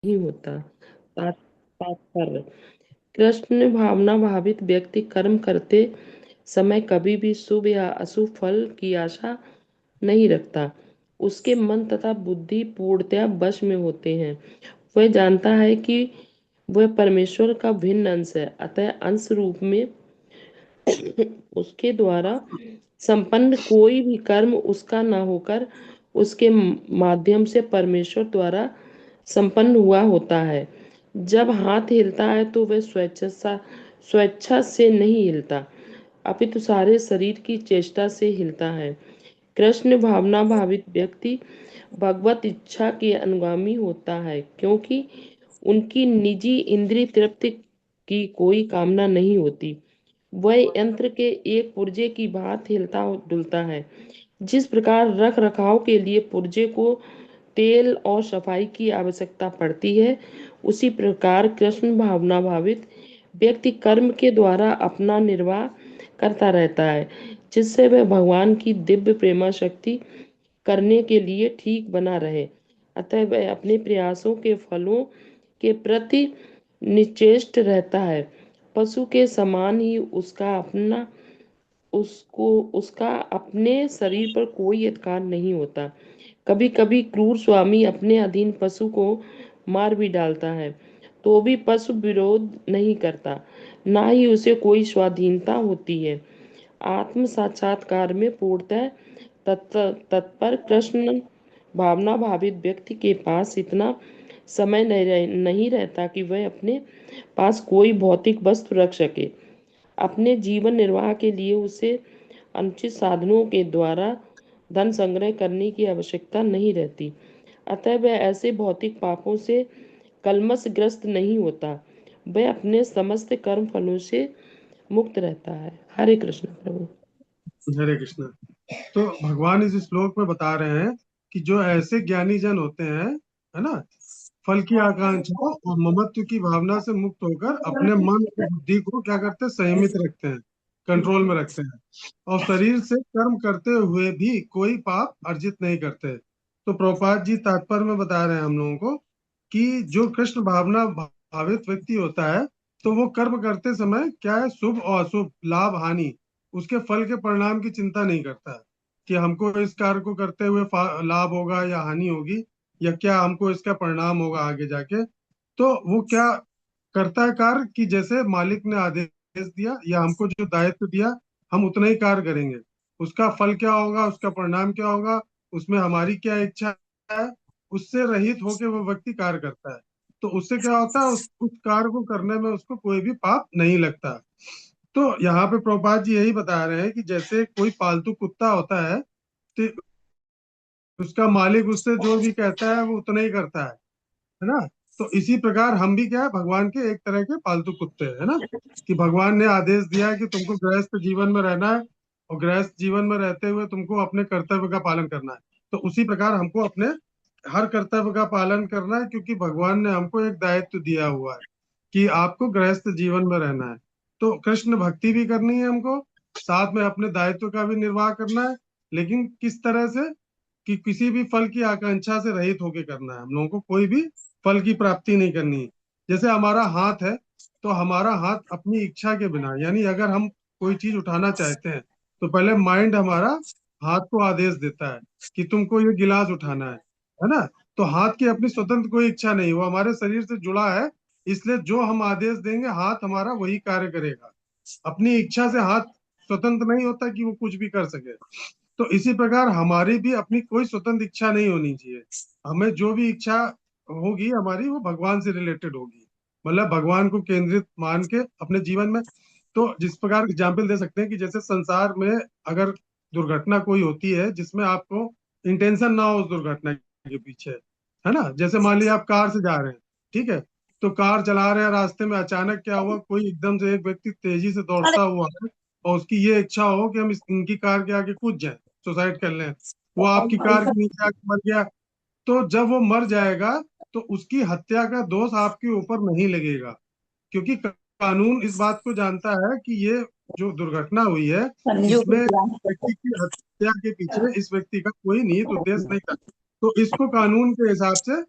नहीं होता। तात्पर्य: कृष्ण भावना भावित व्यक्ति कर्म करते समय कभी भी शुभ या अशुभ फल की आशा नहीं रखता। उसके मन तथा बुद्धि पूर्णतया वश में होते हैं। वह जानता है कि वह परमेश्वर का भिन्न अंश है, अतः अंश रूप में उसके द्वारा संपन्न कोई भी कर्म उसका न होकर उसके माध्यम से परमेश्वर द्वारा संपन्न हुआ होता है। जब हाथ हिलता है तो वह स्वेच्छा से नहीं हिलता, अपितु सारे शरीर की चेष्टा से हिलता है। कृष्ण भावना भावित व्यक्ति भगवत इच्छा के अनुगामी होता है, क्योंकि उनकी निजी इंद्रिय तृप्ति की कोई कामना नहीं होती। वह यंत्र के एक पुर्जे की भांति हिलता डुलता है। जिस प्रकार रख रखाव के लिए पुर्जे को तेल और सफाई की आवश्यकता पड़ती है, उसी प्रकार कृष्ण भावना भावित व्यक्ति कर्म के द्वारा अपना निर्वाह करता रहता है, जिससे वह भगवान की दिव्य प्रेमा शक्ति करने के लिए ठीक बना रहे। अतः वह अपने प्रयासों के फलों के प्रति निश्चेष्ट रहता है। पशु के समान ही उसका अपने शरीर पर कोई अधिकार नहीं होता। कभी कभी क्रूर स्वामी अपने अधीन पशु को मार भी डालता है, तो भी पशु विरोध नहीं करता, ना ही उसे कोई स्वाधीनता होती है। आत्म साक्षात्कार में पूर्णतः तत्पर कृष्ण भावना भावित व्यक्ति के पास इतना समय नहीं रहता कि वह अपने पास कोई भौतिक वस्तु रख सके। अपने जीवन निर्वाह के लिए उसे अनुचित साधनों के द्वारा धन संग्रह करने की आवश्यकता नहीं रहती। अतः वह ऐसे भौतिक पापों से कलमशग्रस्त नहीं होता। वह अपने समस्त कर्म फलों से मुक्त रहता है। हरे कृष्ण प्रभु। हरे कृष्ण। तो भगवान इस श्लोक में बता रहे हैं कि जो ऐसे ज्ञानी जन होते हैं, है ना, फल की आकांक्षा और ममत्व की भावना से मुक्त होकर अपने मन और बुद्धि को क्या करते हैं, संयमित रखते हैं, कंट्रोल में रखते हैं, और शरीर से कर्म करते हुए भी कोई पाप अर्जित नहीं करते। तो प्रभुपाद जी तात्पर्य में बता रहे हैं हम लोगों को कि जो कृष्ण भावना भावित व्यक्ति होता है, तो वो कर्म करते समय क्या है, शुभ और अशुभ, लाभ हानि, उसके फल के परिणाम की चिंता नहीं करता है कि हमको इस कार्य को करते हुए लाभ होगा या हानि होगी, या क्या हमको इसका परिणाम होगा आगे जाके। तो वो क्या करता है कार्य कि जैसे मालिक ने आदेश दिया या हमको जो दायित्व दिया, हम उतना ही कार्य करेंगे। उसका फल क्या होगा, उसका परिणाम क्या होगा, उसमें हमारी क्या इच्छा है, उससे रहित होकर वो व्यक्ति कार्य करता है। तो उससे क्या होता है, उस कार्य को करने में उसको कोई भी पाप नहीं लगता। तो यहाँ पे प्रभुपाद जी यही बता रहे हैं कि जैसे कोई पालतू कुत्ता होता है, तो उसका मालिक उससे जो भी कहता है वो उतना ही करता है ना। तो इसी प्रकार हम भी क्या है, भगवान के एक तरह के पालतू कुत्ते हैं, है ना, कि भगवान ने आदेश दिया है कि तुमको गृहस्थ जीवन में रहना है, और गृहस्थ जीवन में रहते हुए तुमको अपने कर्तव्य का पालन करना है। तो उसी प्रकार हमको अपने हर कर्तव्य का पालन करना है, क्योंकि भगवान ने हमको एक दायित्व दिया हुआ है कि आपको गृहस्थ जीवन में रहना है। तो कृष्ण भक्ति भी करनी है हमको, साथ में अपने दायित्व का भी निर्वाह करना है, लेकिन किस तरह से, कि किसी भी फल की आकांक्षा से रहित होके करना है। हम लोगों को कोई भी फल की प्राप्ति नहीं करनी है। जैसे हमारा हाथ है, तो हमारा हाथ अपनी इच्छा के बिना, यानी अगर हम कोई चीज उठाना चाहते हैं, तो पहले माइंड हमारा हाथ को आदेश देता है कि तुमको ये गिलास उठाना है ना। तो हाथ की अपनी स्वतंत्र कोई इच्छा नहीं, वो हमारे शरीर से जुड़ा है, इसलिए जो हम आदेश देंगे हाथ हमारा वही कार्य करेगा। अपनी इच्छा से हाथ स्वतंत्र नहीं होता कि वो कुछ भी कर सके। तो इसी प्रकार हमारी भी अपनी कोई स्वतंत्र इच्छा नहीं होनी चाहिए। हमें जो भी इच्छा होगी हमारी, वो भगवान से रिलेटेड होगी, मतलब भगवान को केंद्रित मान के अपने जीवन में। तो जिस प्रकार एग्जाम्पल दे सकते हैं कि जैसे संसार में अगर दुर्घटना कोई होती है जिसमें आपको इंटेंशन ना हो उस दुर्घटना के पीछे, है ना, जैसे मान लिया आप कार से जा रहे हैं, ठीक है, तो कार चला रहे हैं, रास्ते में अचानक क्या हुआ, कोई एकदम से एक व्यक्ति तेजी से दौड़ता हुआ है, और उसकी ये इच्छा हो कि हम इनकी कार के आगे कूद जाएं, सुसाइड कर लें, वो आपकी कार के नीचे आके मर गया। तो जब वो मर जाएगा, तो उसकी हत्या का दोष आपके ऊपर नहीं लगेगा, क्योंकि कानून इस बात को जानता है कि ये जो दुर्घटना हुई है, संजू इसमें व्यक्ति की हत्या के पीछे इस व्यक्ति का कोई निहित उद्देश्य नहीं था। तो इसको कानून के हिसाब से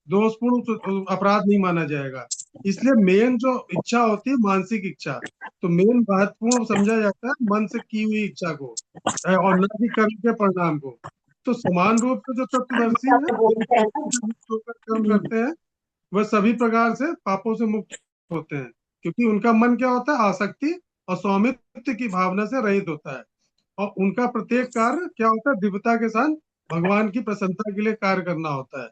दोषपूर्ण अपराध नहीं माना जाएगा। इसलिए मेन जो इच्छा होती है मानसिक इच्छा, तो मेन महत्वपूर्ण समझा जाता है मन से की हुई इच्छा को, और न कि कर्म के परिणाम को। तो समान रूप से जो तत्वदर्शी है वो बोलते हैं से मुक्त होकर कर्म करते हैं, वह सभी प्रकार से पापों से मुक्त होते हैं, क्योंकि उनका मन क्या होता है, आसक्ति और स्वामित्व की भावना से रहित होता है। और उनका प्रत्येक कार्य क्या होता है, दिव्यता के साथ भगवान की प्रसन्नता के लिए कार्य करना होता है।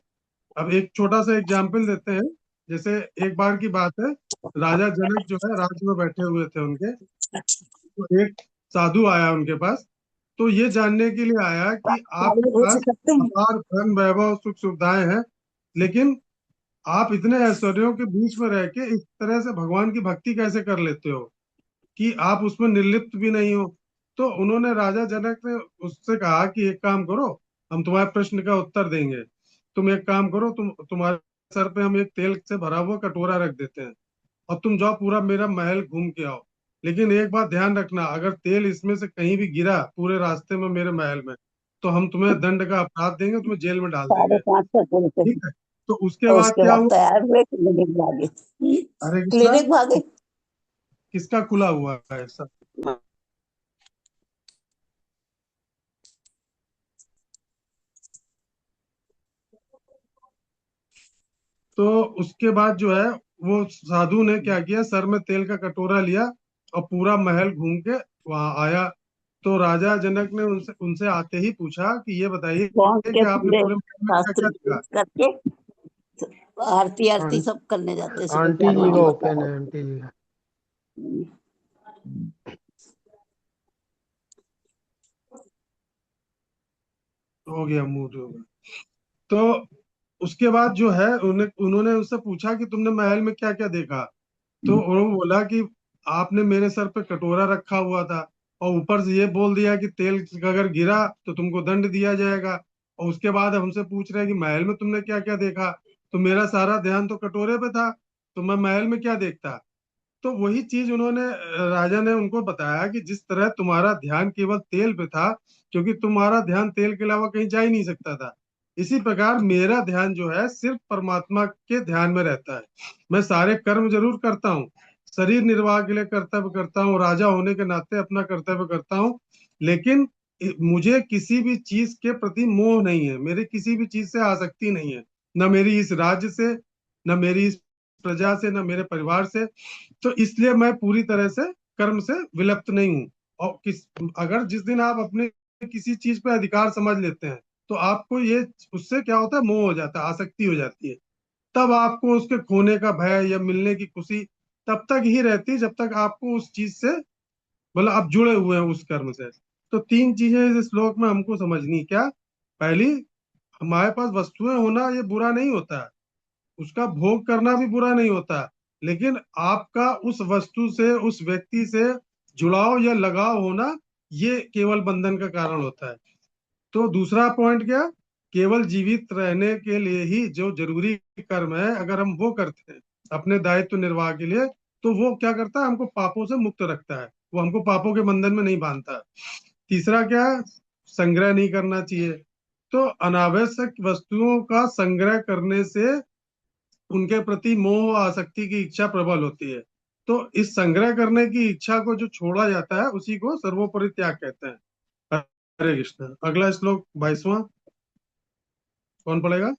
अब एक छोटा सा एग्जाम्पल देते हैं। जैसे एक बार की बात है, राजा जनक जो है राज्य में बैठे हुए थे उनके, तो एक साधु आया उनके पास। तो ये जानने के लिए आया कि आपके गाली पूछ पास सकते हैं। अपार धन वैभव सुख सुविधाएं हैं, लेकिन आप इतने ऐश्वर्यों के बीच में रह के इस तरह से भगवान की भक्ति कैसे कर लेते हो कि आप उसमें निर्लिप्त भी नहीं हो। तो उन्होंने, राजा जनक ने उससे कहा कि एक काम करो, हम तुम्हारे प्रश्न का उत्तर देंगे। तुम एक काम करो, तुम्हारे सर पे हम एक तेल से भरा हुआ कटोरा रख देते हैं, और तुम जाओ पूरा मेरा महल घूम के आओ। लेकिन एक बात ध्यान रखना, अगर तेल इसमें से कहीं भी गिरा पूरे रास्ते में मेरे महल में, तो हम तुम्हें दंड का अपराध देंगे, तुम्हें जेल में डाल देंगे। 550 बोलते ठीक हैं। है। तो उसके और बाद उसके क्या बाद हुआ? तैयार हुए, क्लिनिक भागे। हरे कृष्णा। क्लिनिक भागे। किसका खुला हुआ है सब? तो उसके बाद जो है, वो साधु ने क्या किया, सर में तेल का कटोरा लिया और पूरा महल घूम के वहां आया। तो राजा जनक ने उनसे उनसे आते ही पूछा कि ये बताइए पहुंच कि के आपने पूरे पूरे महल में क्या शास्त्र क्या देखा। पूछ करके आरती आरती आं, सब करने जाते हैं सुबह आंटी 4 जी का बजे। ओपन है, आंटी जी का। हो गया, मूड हो गया। तो उसके बाद जो है, उन्होंने उससे पूछा कि तुमने महल में क्या क्या देखा। तो वो बोला कि आपने मेरे सर पे कटोरा रखा हुआ था, और ऊपर से ये बोल दिया कि तेल अगर गिरा तो तुमको दंड दिया जाएगा। और उसके बाद हमसे पूछ रहे हैं कि महल में तुमने क्या क्या देखा। तो मेरा सारा ध्यान तो कटोरे पे था, तो मैं महल में क्या देखता। तो वही चीज उन्होंने, राजा ने उनको बताया कि जिस तरह तुम्हारा ध्यान केवल तेल पे था, क्योंकि तुम्हारा ध्यान तेल के अलावा कहीं जा ही नहीं सकता था, इसी प्रकार मेरा ध्यान जो है सिर्फ परमात्मा के ध्यान में रहता है। मैं सारे कर्म जरूर करता हूँ, शरीर निर्वाह के लिए कर्तव्य करता हूँ, राजा होने के नाते अपना कर्तव्य करता हूँ, लेकिन मुझे किसी भी चीज के प्रति मोह नहीं है, मेरी किसी भी चीज से आसक्ति नहीं है, न मेरी इस राज्य से, न मेरी इस प्रजा से, न मेरे परिवार से। तो इसलिए मैं पूरी तरह से कर्म से विलुप्त नहीं हूँ। और अगर जिस दिन आप अपने किसी चीज पे अधिकार समझ लेते हैं, तो आपको ये, उससे क्या होता है, मोह हो जाता है, आसक्ति हो जाती है। तब आपको उसके खोने का भय या मिलने की खुशी तब तक ही रहती है जब तक आपको उस चीज से, मतलब आप जुड़े हुए हैं उस कर्म से। तो तीन चीजें इस श्लोक में हमको समझनी। क्या? पहली, हमारे पास वस्तुएं होना ये बुरा नहीं होता है, उसका भोग करना भी बुरा नहीं होता, लेकिन आपका उस वस्तु से, उस व्यक्ति से जुड़ाव या लगाव होना, ये केवल बंधन का कारण होता है। तो दूसरा पॉइंट क्या, केवल जीवित रहने के लिए ही जो जरूरी कर्म है, अगर हम वो करते हैं अपने दायित्व निर्वाह के लिए, तो वो क्या करता है, हमको पापों से मुक्त रखता है, वो हमको पापों के बंधन में नहीं बांधता। तीसरा क्या है, संग्रह नहीं करना चाहिए। तो अनावश्यक वस्तुओं का संग्रह करने से उनके प्रति मोह आसक्ति की इच्छा प्रबल होती है। तो इस संग्रह करने की इच्छा को जो छोड़ा जाता है उसी को सर्वोपरि त्याग कहते हैं। हरे कृष्ण। अगला श्लोक 22वां, कौन पढ़ेगा?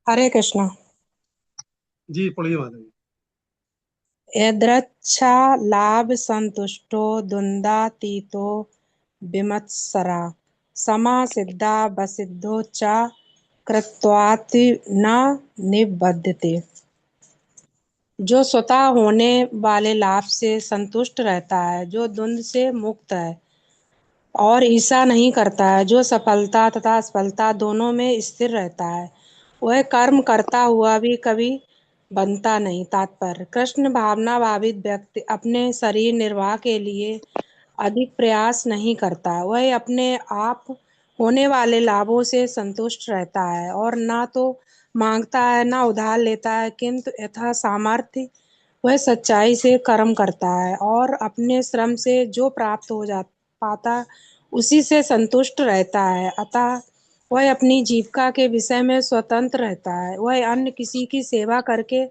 हरे कृष्णा। जी पढ़िए माधवी। यदृच्छा लाभ संतुष्टो द्वंद्वातीतो विमत्सरा समा सिद्धा वसिद्धो च कृत्वाति न निबध्यते। जो स्वतः होने वाले लाभ से संतुष्ट रहता है, जो द्वंद्व से मुक्त है और ईर्ष्या नहीं करता है, जो सफलता तथा असफलता दोनों में स्थिर रहता है, वह कर्म करता हुआ भी कभी बनता नहीं। तात्पर्य: कृष्ण भावना भावित व्यक्ति अपने शरीर निर्वाह के लिए अधिक प्रयास नहीं करता, वह अपने आप होने वाले लाभों से संतुष्ट रहता है और न तो मांगता है न उधार लेता है, किंतु यथा सामर्थ्य वह सच्चाई से कर्म करता है और अपने श्रम से जो प्राप्त हो जा पाता उसी से संतुष्ट रहता है। अतः वह अपनी जीविका के विषय में स्वतंत्र रहता है। वह अन्य किसी की सेवा करके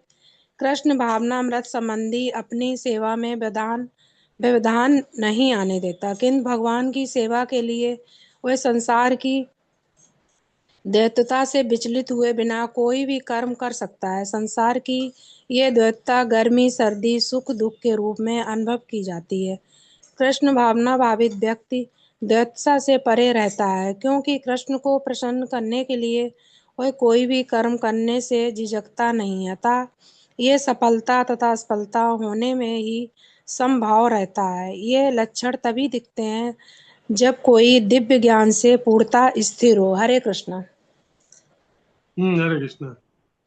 कृष्ण भावनामृत संबंधी अपनी सेवा में व्यवधान नहीं आने देता, किंतु भगवान की सेवा के लिए वह संसार की द्वैतता से विचलित हुए बिना कोई भी कर्म कर सकता है। संसार की ये द्वैतता गर्मी, सर्दी, सुख, दुख के रूप में अनुभव की जाती है। कृष्ण भावना भावित व्यक्ति द्वैतता से परे रहता है, क्योंकि कृष्ण को प्रसन्न करने के लिए वह कोई भी कर्म करने से झिझकता नहीं है। अतः ये सफलता तथा असफलता होने में ही समभाव रहता है। ये लक्षण तभी दिखते हैं जब कोई दिव्य ज्ञान से पूर्णता स्थिर हो। हरे कृष्ण। हरे कृष्ण।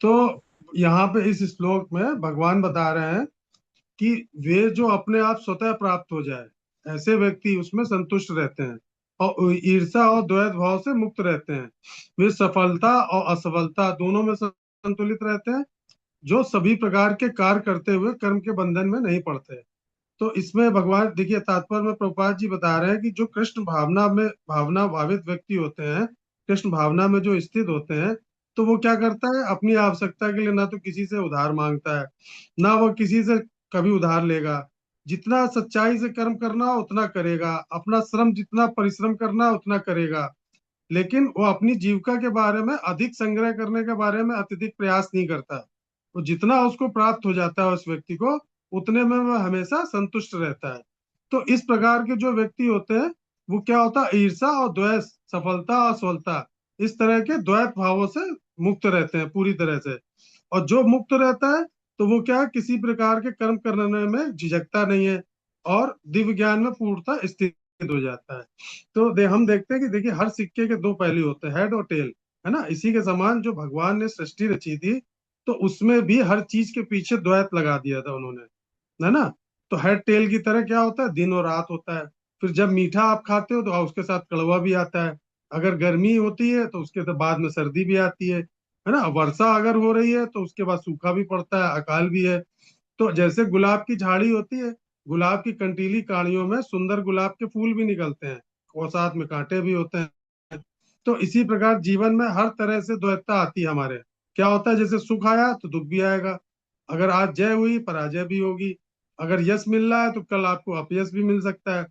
तो यहाँ पे इस श्लोक में भगवान बता रहे हैं कि वे जो अपने आप स्वतः प्राप्त हो जाए ऐसे व्यक्ति उसमें संतुष्ट रहते हैं और ईर्षा और द्वैत भाव से मुक्त रहते हैं। वे सफलता और असफलता दोनों में संतुलित रहते हैं, जो सभी प्रकार के कार्य करते हुए कर्म के बंधन में नहीं पड़ते। तो इसमें भगवान देखिए तात्पर्य में प्रभुपाद जी बता रहे हैं कि जो कृष्ण भावना भावित व्यक्ति होते हैं, कृष्ण भावना में जो स्थित होते हैं, तो वो क्या करता है, अपनी आवश्यकता के लिए ना तो किसी से उधार मांगता है, ना वो किसी से कभी उधार लेगा। जितना सच्चाई से कर्म करना उतना करेगा, अपना श्रम जितना परिश्रम करना उतना करेगा, लेकिन वो अपनी जीविका के बारे में अधिक संग्रह करने के बारे में अत्यधिक प्रयास नहीं करता। वो जितना उसको प्राप्त हो जाता है उस व्यक्ति को, उतने में वह हमेशा संतुष्ट रहता है। तो इस प्रकार के जो व्यक्ति होते हैं वो क्या होता है, ईर्षा और द्वेष, सफलता और असफलता, इस तरह के द्वैत भावों से मुक्त रहते हैं पूरी तरह से। और जो मुक्त रहता है तो वो क्या है, किसी प्रकार के कर्म करने में झिझकता नहीं है और दिव्य ज्ञान में पूर्णता स्थित हो जाता है। तो हम देखते हैं कि देखिए हर सिक्के के दो पहलू होते हैं, हेड और टेल, है ना। इसी के समान जो भगवान ने सृष्टि रची थी, तो उसमें भी हर चीज के पीछे द्वैत लगा दिया था उन्होंने, है ना। तो हेड टेल की तरह क्या होता है, दिन और रात होता है। फिर जब मीठा आप खाते हो तो उसके साथ कड़वा भी आता है। अगर गर्मी होती है तो उसके तो बाद में सर्दी भी आती है ना। वर्षा अगर हो रही है तो उसके बाद सूखा भी पड़ता है, अकाल भी है। तो जैसे गुलाब की झाड़ी होती है, गुलाब की कंटीली कांडियों में सुंदर गुलाब के फूल भी निकलते हैं और साथ में कांटे भी होते हैं। तो इसी प्रकार जीवन में हर तरह से द्वैतता आती है हमारे। क्या होता है, जैसे सुख आया तो दुख भी आएगा, अगर आज जय हुई पराजय भी होगी, अगर यश मिल रहा है तो कल आपको अपयश भी मिल सकता है।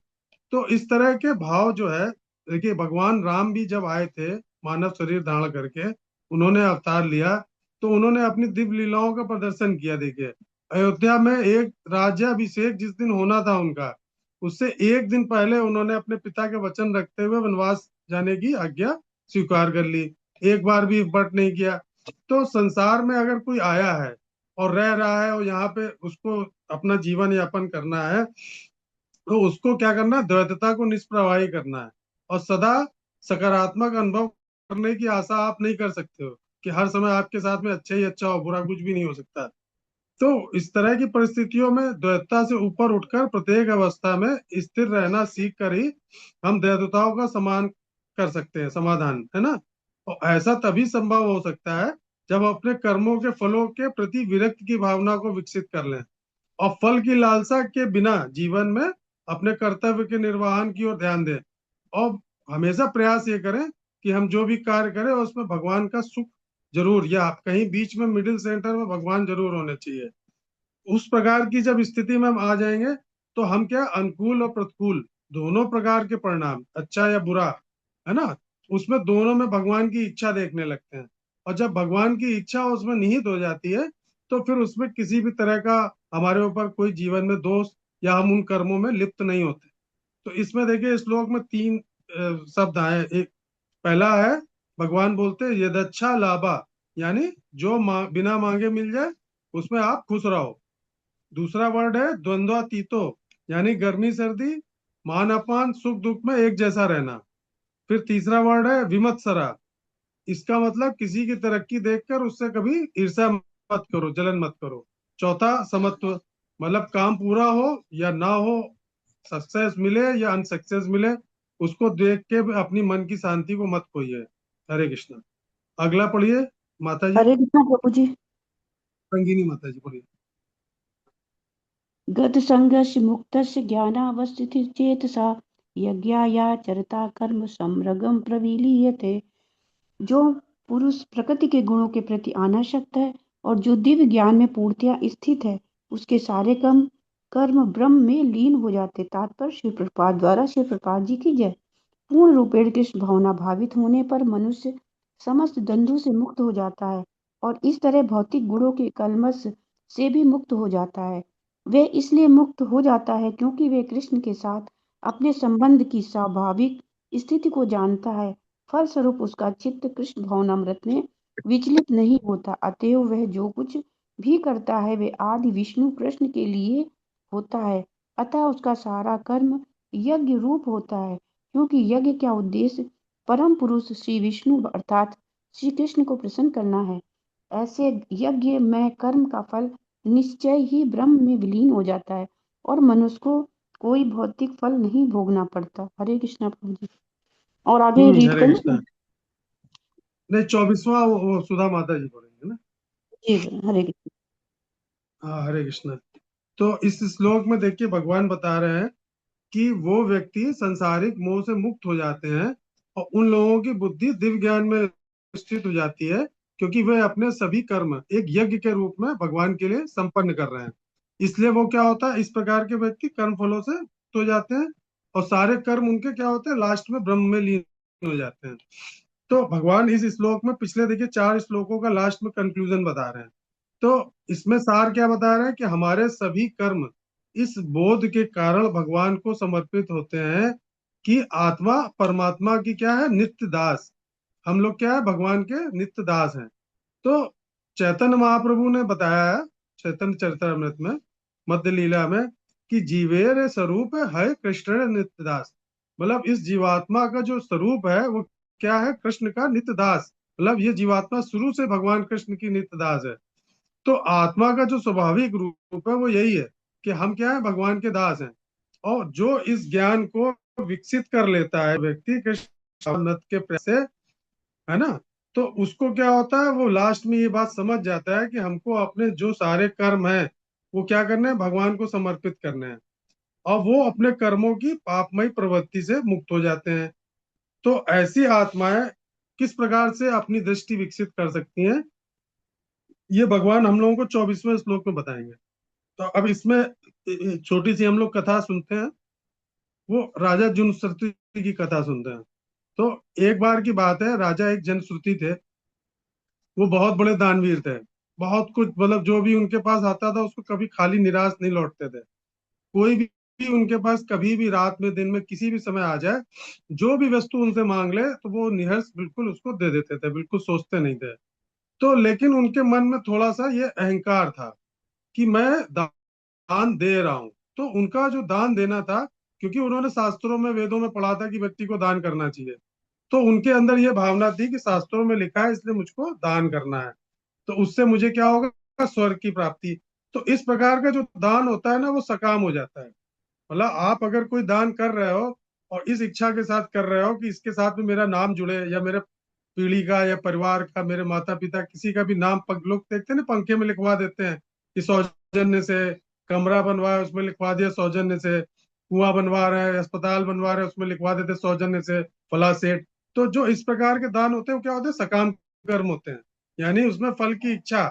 तो इस तरह के भाव जो है, देखिए भगवान राम भी जब आए थे मानव शरीर धारण करके, उन्होंने अवतार लिया, तो उन्होंने अपनी दिव्य लीलाओं का प्रदर्शन किया। देखिए अयोध्या में एक राज्याभिषेक जिस दिन होना था उनका, उससे एक दिन पहले उन्होंने अपने पिता के वचन रखते हुए वनवास जाने की आज्ञा स्वीकार कर ली, एक बार भी व्रत नहीं किया। तो संसार में अगर कोई आया है और रह रहा है और यहाँ पे उसको अपना जीवन यापन करना है, तो उसको क्या करना है, द्वैतता को निष्प्रवाही करना है। और सदा सकारात्मक अनुभव करने की आशा आप नहीं कर सकते हो कि हर समय आपके साथ में अच्छा ही अच्छा हो, बुरा कुछ भी नहीं हो सकता। तो इस तरह की परिस्थितियों में द्वैतता से ऊपर उठकर प्रत्येक अवस्था में स्थिर रहना सीख कर ही हम द्वैतताओं का समान कर सकते हैं, समाधान, है ना। और ऐसा तभी संभव हो सकता है जब हम अपने कर्मों के फलों के प्रति विरक्ति की भावना को विकसित कर लें और फल की लालसा के बिना जीवन में अपने कर्तव्य के निर्वहन की ओर ध्यान दें। और हमेशा प्रयास ये करें कि हम जो भी कार्य करें उसमें भगवान का सुख जरूर, या कहीं बीच में मिडिल सेंटर में भगवान जरूर होने चाहिए। उस प्रकार की जब स्थिति में हम आ जाएंगे तो हम क्या, अनुकूल और प्रतिकूल दोनों प्रकार के परिणाम, अच्छा या बुरा, है ना, उसमें दोनों में भगवान की इच्छा देखने लगते हैं। और जब भगवान की इच्छा उसमें निहित हो जाती है तो फिर उसमें किसी भी तरह का हमारे ऊपर कोई जीवन में दोष या हम उन कर्मों में लिप्त नहीं होते। तो इसमें देखिए श्लोक में तीन शब्द आए। एक पहला है, भगवान बोलते हैं यदच्छा लाभा, यानी जो बिना मांगे मिल जाए उसमें आप खुश रहो। दूसरा वर्ड है द्वंद्वातीतो, यानी गर्मी सर्दी, मान अपमान सुख दुख में एक जैसा रहना। फिर तीसरा वर्ड है विमत्सरा, इसका मतलब किसी की तरक्की देखकर उससे कभी ईर्ष्या मत करो, जलन मत करो। चौथा समत्व, मतलब काम पूरा हो या ना हो, सक्सेस मिले या अनसक्सेस मिले, उसको देख के अपनी मन की शांति को मत खोइए। हरे कृष्णा। अगला पढ़िए माता जी। हरे कृष्णा प्रभु जी। रंगीनी माता जी पढ़िए। गत संगस्य मुक्तस्य ज्ञानावस्थिति चेतसा यज्ञायाचरता कर्म समृगम प्रविलीयते जो पुरुष प्रकृति के गुणों के प्रति अनासक्त है और जो दिव्य ज्ञान में पूर्णतया स्थित है, उसके सारे कर्म कर्म ब्रह्म में लीन हो जाते। तात्पर्य शिव प्रपाद द्वारा शिव प्रपाद जी की जय। पूर्ण रूपेण कृष्ण भावना भावित होने पर मनुष्य समस्त द्वंद्वों से मुक्त हो जाता है और इस तरह भौतिक गुणों के कलमश से भी मुक्त हो जाता है। वे इसलिए मुक्त हो जाता है क्योंकि वे कृष्ण के साथ अपने संबंध की स्वाभाविक स्थिति को जानता है। फलस्वरूप उसका चित्त कृष्ण भावनामृत में विचलित नहीं होता। अतएव वह जो कुछ भी करता है वे आदि विष्णु कृष्ण के लिए होता है। अतः उसका सारा कर्म यज्ञ रूप होता है, क्योंकि यज्ञ का उद्देश्य परम पुरुष श्री विष्णु अर्थात श्री कृष्ण को प्रसन्न करना है। ऐसे यज्ञ में कर्म का फल निश्चय ही ब्रह्म में विलीन हो जाता है और मनुष्य को कोई भौतिक फल नहीं भोगना पड़ता। हरे कृष्णा प्रभु जी। और आगे रीड हरे करूँ? कृष्णा। नहीं, 24वां वो सुधा माता जी बोलेंगे ना। जी हरे कृष्ण। हाँ, हरे कृष्णा। तो इस श्लोक में देखिए भगवान बता रहे हैं कि वो व्यक्ति सांसारिक मोह से मुक्त हो जाते हैं और उन लोगों की बुद्धि दिव्य ज्ञान में स्थित हो जाती है, क्योंकि वे अपने सभी कर्म एक यज्ञ के रूप में भगवान के लिए संपन्न कर रहे हैं। इसलिए वो क्या होता है, इस प्रकार के व्यक्ति कर्म फलों से मुक्त हो जाते हैं और सारे कर्म उनके क्या होते हैं, लास्ट में ब्रह्म में लीन हो जाते हैं। तो भगवान इस श्लोक में पिछले देखिए 4 श्लोकों का लास्ट में कंक्लूजन बता रहे हैं। तो इसमें सार क्या बता रहे हैं कि हमारे सभी कर्म इस बोध के कारण भगवान को समर्पित होते हैं कि आत्मा परमात्मा की क्या है, नित्य दास। हम लोग क्या है, भगवान के नित्य दास हैं। तो चैतन्य महाप्रभु ने बताया है चैतन्य चरितामृत में मध्य लीला में कि जीवेर स्वरूप है कृष्ण नित्य दास। मतलब इस जीवात्मा का जो स्वरूप है वो क्या है, कृष्ण का नित्य दास। मतलब ये जीवात्मा शुरू से भगवान कृष्ण की नित्य दास है। तो आत्मा का जो स्वाभाविक रूप है वो यही है कि हम क्या है, भगवान के दास हैं। और जो इस ज्ञान को विकसित कर लेता है व्यक्ति कृष्ण के प्रेम से, है ना, तो उसको क्या होता है, वो लास्ट में ये बात समझ जाता है कि हमको अपने जो सारे कर्म हैं वो क्या करने हैं, भगवान को समर्पित करने हैं। और वो अपने कर्मों की पापमय प्रवृत्ति से मुक्त हो जाते हैं। तो ऐसी आत्माएं किस प्रकार से अपनी दृष्टि विकसित कर सकती हैं, ये भगवान हम लोगों को 24वें श्लोक में बताएंगे। तो अब इसमें छोटी सी हम लोग कथा सुनते हैं। वो राजा जनश्रुति की कथा सुनते हैं। तो एक बार की बात है, राजा एक जनश्रुति थे। वो बहुत बड़े दानवीर थे। बहुत कुछ, मतलब जो भी उनके पास आता था उसको कभी खाली निराश नहीं लौटते थे। कोई भी उनके पास कभी भी रात में दिन में किसी भी समय आ जाए, जो भी वस्तु उनसे मांग ले तो वो निहर्ष बिल्कुल उसको दे देते थे, बिल्कुल सोचते नहीं थे। तो लेकिन उनके मन में थोड़ा सा ये अहंकार था कि मैं दान दे रहा हूँ। तो उनका जो दान देना था, क्योंकि उन्होंने शास्त्रों में वेदों में पढ़ा था कि व्यक्ति को दान करना चाहिए, तो उनके अंदर ये भावना थी कि शास्त्रों में लिखा है इसलिए मुझको दान करना है, तो उससे मुझे क्या होगा, स्वर्ग की प्राप्ति। तो इस प्रकार का जो दान होता है ना वो सकाम हो जाता है। मतलब आप अगर कोई दान कर रहे हो और इस इच्छा के साथ कर रहे हो कि इसके साथ में मेरा नाम जुड़े या मेरे पीढ़ी का या परिवार का, मेरे माता पिता किसी का भी नाम, लोग देखते हैं ना पंखे में लिखवा देते हैं कि सौजन्य से कमरा बनवाया उसमें लिखवा दिया सौजन्य से, कुआं बनवा रहे हैं, अस्पताल बनवा रहे हैं उसमें लिखवा देते सौजन्य से फला सेठ। तो जो इस प्रकार के दान होते हैं वो क्या होते हैं, सकाम कर्म होते हैं। यानी उसमें फल की इच्छा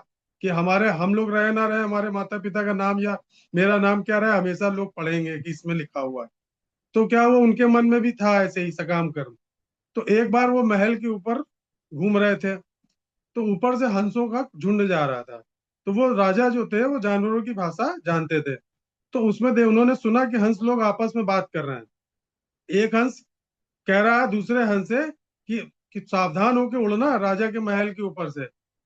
कि हमारे हम लोग रहे ना रहे, हमारे माता पिता का नाम या मेरा नाम क्या रहे, हमेशा लोग पढ़ेंगे कि इसमें लिखा हुआ है। तो क्या वो उनके मन में भी था ऐसे ही सकाम कर्म। तो एक बार वो महल के ऊपर घूम रहे थे, तो ऊपर से हंसों का झुंड जा रहा था। तो वो राजा जो थे वो जानवरों की भाषा जानते थे। तो उसमें उन्होंने सुना कि हंस लोग आपस में बात कर रहे हैं। एक हंस कह रहा है दूसरे हंस से कि सावधान होकर उड़ना राजा के महल के ऊपर से,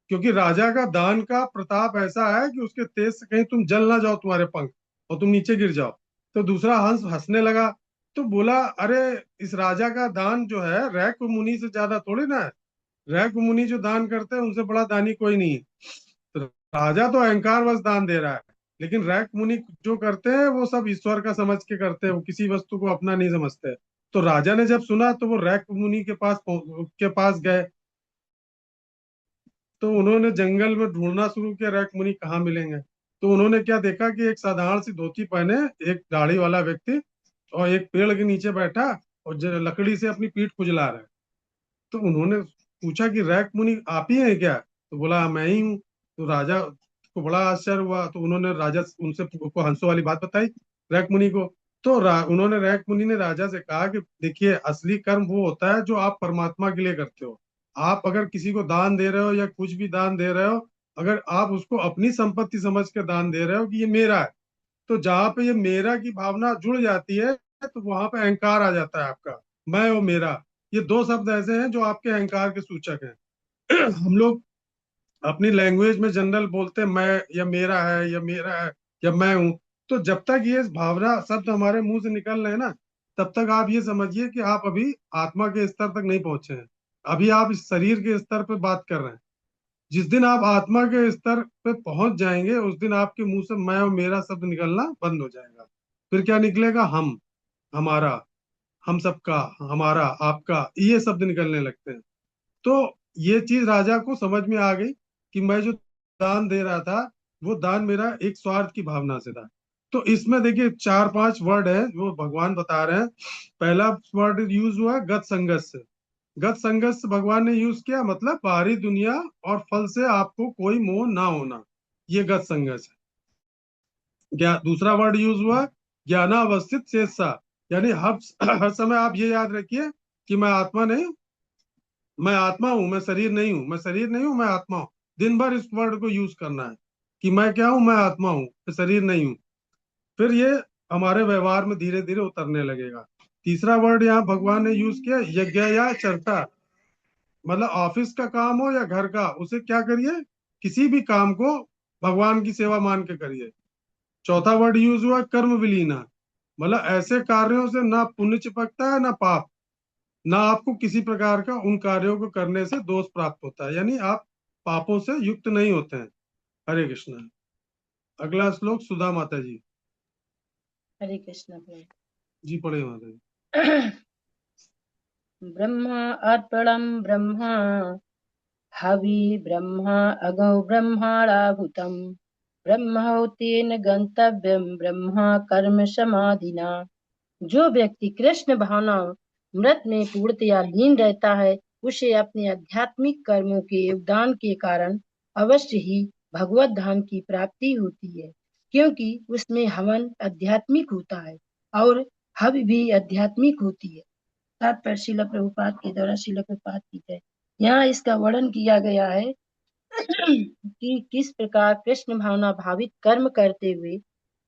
क्योंकि राजा का दान का प्रताप ऐसा है कि उसके तेज से कहीं तुम जल ना जाओ तुम्हारे पंख और तुम नीचे गिर जाओ। तो दूसरा हंस हंसने लगा। तो बोला, अरे इस राजा का दान जो है रैक मुनि से ज्यादा थोड़ी ना है। रैक मुनि जो दान करते हैं उनसे बड़ा दानी कोई नहीं है। तो राजा तो अहंकार वश दान दे रहा है, लेकिन रैक मुनि जो करते हैं वो सब ईश्वर का समझ के करते हैं, वो किसी वस्तु को अपना नहीं समझते। तो राजा ने जब सुना तो वो रैक मुनि के पास गए। तो उन्होंने जंगल में ढूंढना शुरू किया रैक मुनि कहाँ मिलेंगे। तो उन्होंने क्या देखा कि एक साधारण सी धोती पहने एक दाढ़ी वाला व्यक्ति और एक पेड़ के नीचे बैठा और लकड़ी से अपनी पीठ खुजला रहा है। तो उन्होंने पूछा कि रैक मुनि आप ही हैं क्या? तो बोला मैं ही हूँ। तो राजा को बड़ा आश्चर्य हुआ, तो उन्होंने राजा उनसे को हंसो वाली बात बताई रैक मुनि को। तो उन्होंने रैक मुनि ने राजा से कहा कि देखिए, असली कर्म वो होता है जो आप परमात्मा के लिए करते हो। आप अगर किसी को दान दे रहे हो या कुछ भी दान दे रहे हो, अगर आप उसको अपनी संपत्ति समझ के दान दे रहे हो कि ये मेरा है, तो जहां पे ये मेरा की भावना जुड़ जाती है, तो वहां पे अहंकार आ जाता है आपका, मैं और मेरा। ये दो शब्द ऐसे हैं जो आपके अहंकार के सूचक हैं। हम लोग अपनी लैंग्वेज में जनरल बोलते हैं मैं, या मेरा है, या मेरा है, या मैं हूं। तो जब तक ये भावना शब्द हमारे मुंह से निकल रहे हैं ना, तब तक आप ये समझिए कि आप अभी आत्मा के स्तर तक नहीं पहुंचे हैं। अभी आप इस शरीर के स्तर पे बात कर रहे हैं। जिस दिन आप आत्मा के स्तर पे पहुंच जाएंगे, उस दिन आपके मुंह से मैं और मेरा शब्द निकलना बंद हो जाएगा। फिर क्या निकलेगा? हम, हमारा, हम सबका, हमारा, आपका, ये शब्द निकलने लगते हैं। तो ये चीज राजा को समझ में आ गई कि मैं जो दान दे रहा था, वो दान मेरा एक स्वार्थ की भावना से था। तो इसमें देखिए 4-5 वर्ड है जो भगवान बता रहे हैं। पहला वर्ड यूज हुआ गत संगत से। गत संगत से भगवान ने यूज किया, मतलब बाहरी दुनिया और फल से आपको कोई मोह ना होना, ये गत संगत है। दूसरा वर्ड यूज हुआ ज्ञानावस्थित शेषा, यानी हर समय आप ये याद रखिए कि मैं आत्मा नहीं, मैं आत्मा हूं, मैं शरीर नहीं हूं, मैं शरीर नहीं हूं, मैं आत्मा हूं। दिन भर इस वर्ड को यूज करना है कि मैं क्या हूं, मैं आत्मा हूं, मैं शरीर नहीं हूं। फिर ये हमारे व्यवहार में धीरे धीरे उतरने लगेगा। तीसरा वर्ड यहाँ भगवान ने यूज किया यज्ञ या चर्चा, मतलब ऑफिस का काम हो या घर का, उसे क्या करिए, किसी भी काम को भगवान की सेवा मान के करिए। चौथा वर्ड यूज हुआ कर्म विलीना, मतलब ऐसे कार्यों से ना पुण्य चिपकता है ना पाप, ना आपको किसी प्रकार का उन कार्यों को करने से दोष प्राप्त होता है, यानी आप पापों से युक्त नहीं होते हैं। हरे कृष्णा। अगला श्लोक सुधा माता जी। हरे कृष्ण प्रभु। जी पढ़े माता जी। ब्रह्मा अर्पणं ब्रह्मा हवि ब्रह्मा अगौ ब्रह्माणाहुतं ब्रह्मोतेन गंतव्यम ब्रह्मा कर्म समाधिना। जो व्यक्ति कृष्ण भावना मृत में पूर्णतया लीन रहता है, उसे अपने आध्यात्मिक कर्मों के योगदान के कारण अवश्य ही भगवत धाम की प्राप्ति होती है, क्योंकि उसमें हवन आध्यात्मिक होता है और हव्य भी आध्यात्मिक होती है। तात्पर्य श्रील प्रभुपाद के द्वारा श्रील प्रभुपाद की जय। यहाँ इसका वर्णन किया गया है कि किस प्रकार कृष्ण भावना भावित कर्म करते हुए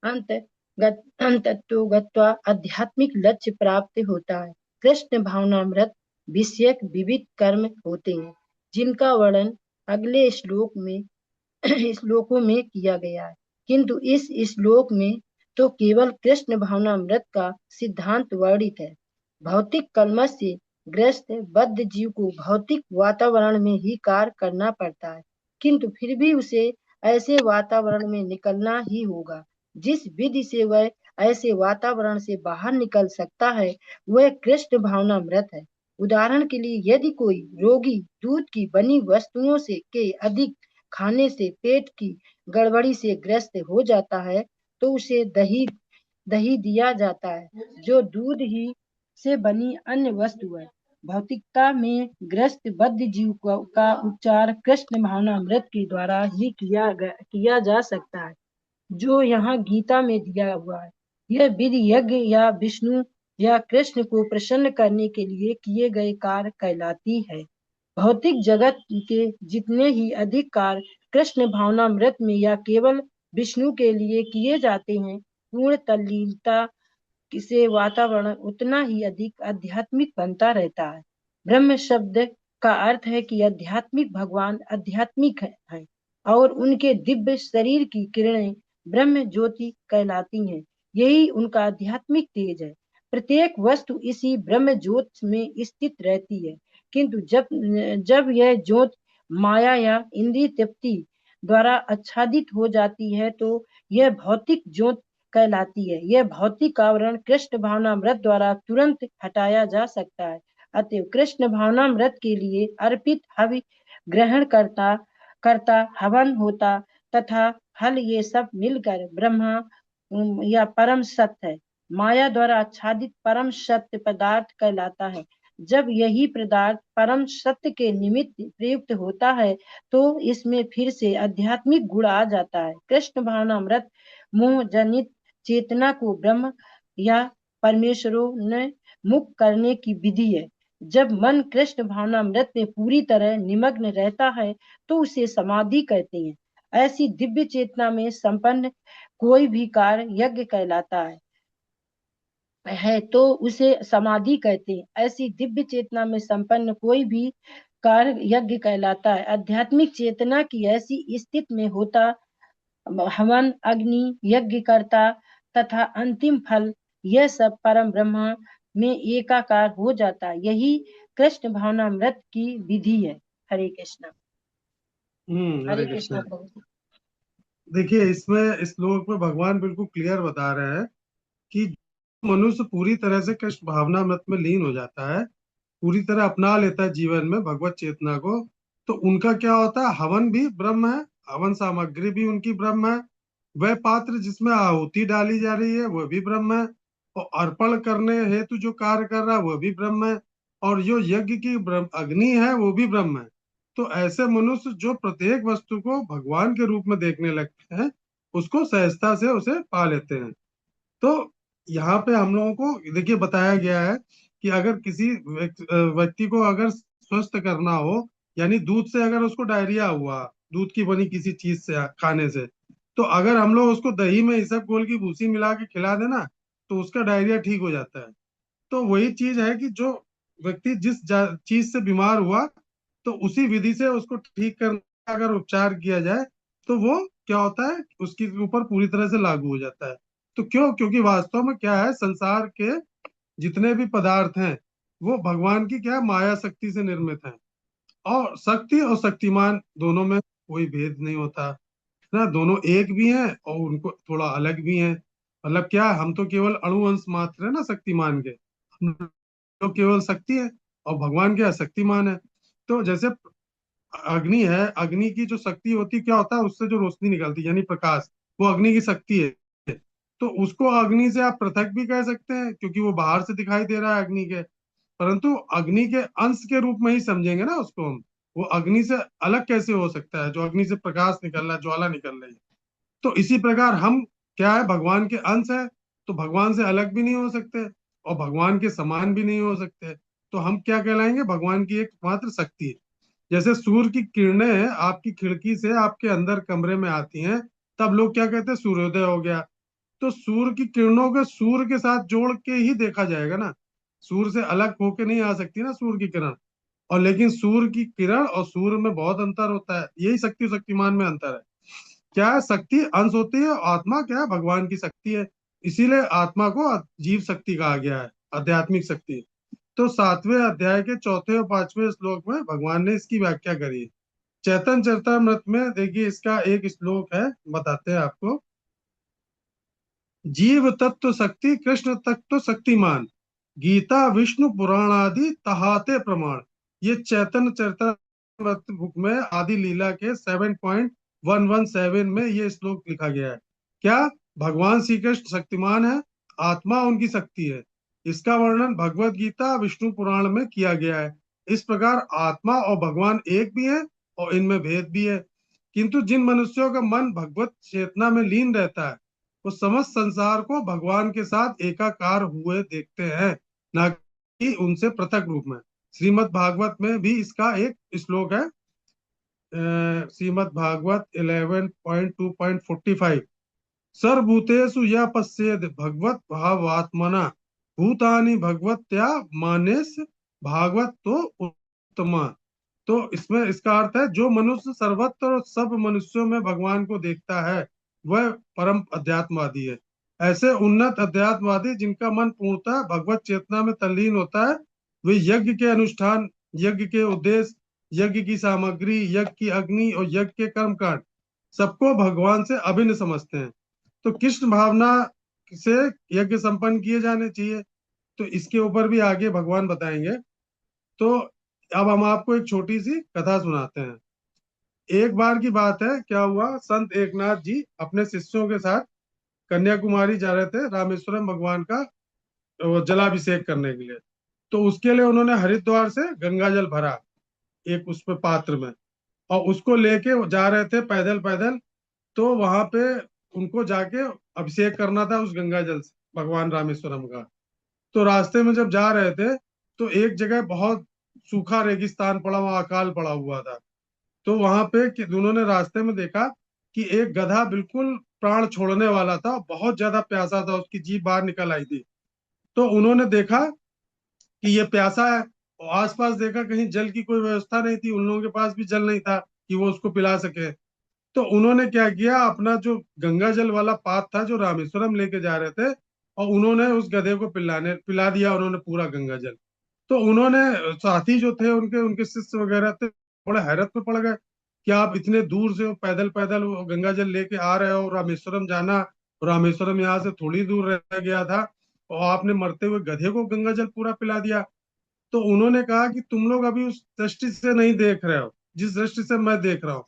अंततो गत्वा आध्यात्मिक लक्ष्य प्राप्त होता है। कृष्ण भावनामृत विषयक विविध कर्म होते हैं, जिनका वर्णन अगले श्लोकों में किया गया है, किंतु इस श्लोक में तो केवल कृष्ण भावनामृत का सिद्धांत वर्णित है। भौतिक कलमश से ग्रस्त बद्ध जीव को भौतिक वातावरण में ही कार्य करना पड़ता है, किंतु फिर भी उसे ऐसे वातावरण में निकलना ही होगा। जिस विधि से वह ऐसे वातावरण से बाहर निकल सकता है, वह कृष्ण भावनामृत है। उदाहरण के लिए, यदि कोई रोगी दूध की बनी वस्तुओं से के अधिक खाने से पेट की गड़बड़ी से ग्रस्त हो जाता है, तो उसे दही दही दिया जाता है, जो दूध ही से बनी अन्य वस्तु है। भौतिकता में ग्रस्त बद्ध जीव का उपचार कृष्ण भावनामृत के द्वारा ही किया जा सकता है, जो यहाँ गीता में दिया हुआ है। यह विधि यज्ञ या विष्णु या कृष्ण को प्रसन्न करने के लिए किए गए कार्य कहलाती है। भौतिक जगत के जितने ही अधिक कार्य कृष्ण भावनामृत में या केवल विष्णु के लिए किए जाते हैं, पूर्ण तल्लीनता से वातावरण उतना ही अधिक आध्यात्मिक बनता रहता है। ब्रह्म शब्द का अर्थ है कि आध्यात्मिक भगवान आध्यात्मिक है और उनके दिव्य शरीर की किरणें ब्रह्म ज्योति कहलाती हैं। यही उनका आध्यात्मिक तेज है। प्रत्येक वस्तु इसी ब्रह्म ज्योत में स्थित रहती है, किंतु जब जब यह ज्योत माया या इंद्रिय तृप्ति द्वारा आच्छादित हो जाती है, तो यह भौतिक ज्योत कहलाती है। यह भौतिक आवरण कृष्ण भावनामृत द्वारा तुरंत हटाया जा सकता है। अतएव कृष्ण भावनामृत के लिए अर्पित हवि ग्रहण करता हवन होता तथा फल ये सब मिलकर ब्रह्मा या परम सत्य है, माया द्वारा आच्छादित परम सत्य पदार्थ कहलाता है। जब यही पदार्थ परम सत्य के निमित्त प्रयुक्त होता है तो इसमें फिर से आध्यात्मिक गुण आ जाता है। कृष्ण भावनामृत मोह जनित चेतना को ब्रह्म या परमेश्वरों ने मुक्त करने की विधि है। जब मन कृष्ण भावनामृत में पूरी तरह निमग्न रहता है तो उसे समाधि कहते हैं। ऐसी दिव्य चेतना में संपन्न कोई भी कार्य यज्ञ कहलाता है तो उसे समाधि कहते हैं। ऐसी दिव्य चेतना में संपन्न कोई भी कार्य यज्ञ कहलाता है। आध्यात्मिक चेतना की ऐसी स्थिति में होता हवन, अग्नि, यज्ञ करता तथा अंतिम फल, यह सब परम ब्रह्म में एकाकार हो जाता है। यही कृष्ण भावनामृत की विधि है। हरे कृष्णा। हरे हरे कृष्णा। कृष्णा प्रभु। देखिए, इसमें इस श्लोक में भगवान बिल्कुल क्लियर बता रहे हैं कि मनुष्य पूरी तरह से कृष्ण भावनामृत में लीन हो जाता है, पूरी तरह अपना लेता है जीवन में भगवत चेतना को, तो उनका क्या होता है, हवन भी ब्रह्म है, हवन सामग्री भी उनकी ब्रह्म है, वह पात्र जिसमें आहुति डाली जा रही है वह भी ब्रह्म है, और अर्पण करने हेतु जो कार्य कर रहा है वह भी ब्रह्म है, और जो यज्ञ की अग्नि है वो भी ब्रह्म है। तो ऐसे मनुष्य जो प्रत्येक वस्तु को भगवान के रूप में देखने लगते हैं, उसको सहजता से उसे पा लेते हैं। तो यहाँ पे हम लोगों को देखिए बताया गया है कि अगर किसी व्यक्ति को अगर स्वस्थ करना हो, यानी दूध से अगर उसको डायरिया हुआ, दूध की बनी किसी चीज से खाने से, तो अगर हम लोग उसको दही में इसबगोल की भूसी मिला के खिला देना तो उसका डायरिया ठीक हो जाता है। तो वही चीज है कि जो व्यक्ति जिस चीज से बीमार हुआ, तो उसी विधि से उसको ठीक करने का अगर उपचार किया जाए तो वो क्या होता है, उसके ऊपर पूरी तरह से लागू हो जाता है। तो क्यों? क्योंकि वास्तव में क्या है, संसार के जितने भी पदार्थ हैं वो भगवान की क्या है, माया शक्ति से निर्मित हैं। और शक्ति और शक्तिमान दोनों में कोई भेद नहीं होता है ना, दोनों एक भी हैं और उनको थोड़ा अलग भी हैं। मतलब क्या, हम तो केवल अणु अंश मात्र है ना शक्तिमान के, हम तो केवल शक्ति है और भगवान क्या है, शक्तिमान है। तो जैसे अग्नि है, अग्नि की जो शक्ति होती है क्या होता है, उससे जो रोशनी निकलती है यानी प्रकाश, वो अग्नि की शक्ति है। तो उसको अग्नि से आप पृथक भी कह सकते हैं क्योंकि वो बाहर से दिखाई दे रहा है अग्नि के, परंतु अग्नि के अंश के रूप में ही समझेंगे ना उसको हम। वो अग्नि से अलग कैसे हो सकता है, जो अग्नि से प्रकाश निकल रहा है, ज्वाला निकल रही है। तो इसी प्रकार हम क्या है, भगवान के अंश है, तो भगवान से अलग भी नहीं हो सकते और भगवान के समान भी नहीं हो सकते। तो हम क्या कहलाएंगे, भगवान की एक मात्र शक्ति है। जैसे सूर्य की किरणें आपकी खिड़की से आपके अंदर कमरे में आती हैं, तब लोग क्या कहते हैं, सूर्योदय हो गया। तो सूर्य की किरणों को सूर्य के साथ जोड़ के ही देखा जाएगा ना, सूर्य से अलग होके नहीं आ सकती ना सूर्य की किरण। और लेकिन सूर्य की किरण और सूर्य में बहुत अंतर होता है, यही शक्ति और शक्तिमान में अंतर है। क्या है, शक्ति अंश होती है, आत्मा क्या है, भगवान की शक्ति है। इसीलिए आत्मा को जीव शक्ति कहा गया है, आध्यात्मिक शक्ति। तो 7वें अध्याय के 4 और 5वें श्लोक में भगवान ने इसकी व्याख्या करी है। चैतन्य चरितमृत में देखिए इसका एक श्लोक है, बताते हैं आपको। जीव तत्व शक्ति कृष्ण तत्व शक्तिमान, गीता विष्णु पुराण आदि तहाते प्रमाण। ये चैतन्य चरितमृत बुक में आदि लीला के 7.117 में ये श्लोक लिखा गया है। क्या? भगवान श्री कृष्ण शक्तिमान है, आत्मा उनकी शक्ति है। इसका वर्णन भगवत गीता विष्णु पुराण में किया गया है। इस प्रकार आत्मा और भगवान एक भी है और इनमें भेद भी है। किंतु जिन मनुष्यों का मन भगवत चेतना में लीन रहता है, वो समस्त संसार को भगवान के साथ एकाकार हुए देखते हैं, ना कि उनसे पृथक रूप में। श्रीमद् भागवत में भी इसका एक श्लोक है, श्रीमद् भागवत 11.2.45। सर्वभूतेषु यः पश्येद भगवत भावात्मना, भूतानि भगवत्या मानेस भागवत तो उत्तमा। तो इसमें इसका अर्थ है, जो मनुष्य सर्वत्र और सब मनुष्यों में भगवान को देखता है वह परम अध्यात्मवादी है। ऐसे उन्नत अध्यात्मवादी जिनका मन पूर्णतः भगवत चेतना में तल्लीन होता है, वे यज्ञ के अनुष्ठान, यज्ञ के उद्देश्य, यज्ञ की सामग्री, यज्ञ की अग्नि और यज्ञ के कर्मकांड सबको भगवान से अभिन्न समझते हैं। तो कृष्ण भावना से यज्ञ संपन्न किए जाने चाहिए। तो इसके ऊपर भी आगे भगवान बताएंगे। तो अब हम आपको एक छोटी सी कथा सुनाते हैं। एक बार की बात है, क्या हुआ, संत एकनाथ जी अपने शिष्यों के साथ कन्याकुमारी जा रहे थे रामेश्वरम भगवान का जलाभिषेक करने के लिए। तो उसके लिए उन्होंने हरिद्वार से गंगा जल भरा एक उस पे पात्र में, और उसको लेके वो जा रहे थे पैदल पैदल। तो वहां पे उनको जाके अभिषेक करना था उस गंगा जल से भगवान रामेश्वरम का। तो रास्ते में जब जा रहे थे तो एक जगह बहुत सूखा रेगिस्तान पड़ा हुआ, अकाल पड़ा हुआ था। तो वहां पे उन्होंने रास्ते में देखा कि एक गधा बिल्कुल प्राण छोड़ने वाला था, बहुत ज्यादा प्यासा था, उसकी जीभ बाहर निकल आई थी। तो उन्होंने देखा कि ये प्यासा है, और आसपास देखा कहीं जल की कोई व्यवस्था नहीं थी, उन लोगों के पास भी जल नहीं था कि वो उसको पिला सके। तो उन्होंने क्या किया, अपना जो गंगा जल वाला पात था जो रामेश्वरम लेके जा रहे थे, और उन्होंने उस गधे को पिला दिया उन्होंने पूरा गंगा जल। तो उन्होंने, साथी जो थे उनके उनके शिष्य वगैरह थे, बड़े हैरत में पड़ गए कि आप इतने दूर से पैदल पैदल वो गंगा जल लेके आ रहे हो, रामेश्वरम जाना, रामेश्वरम यहाँ से थोड़ी दूर रह गया था, और आपने मरते हुए गधे को गंगा जल पूरा पिला दिया। तो उन्होंने कहा कि तुम लोग अभी उस दृष्टि से नहीं देख रहे हो जिस दृष्टि से मैं देख रहा हूँ।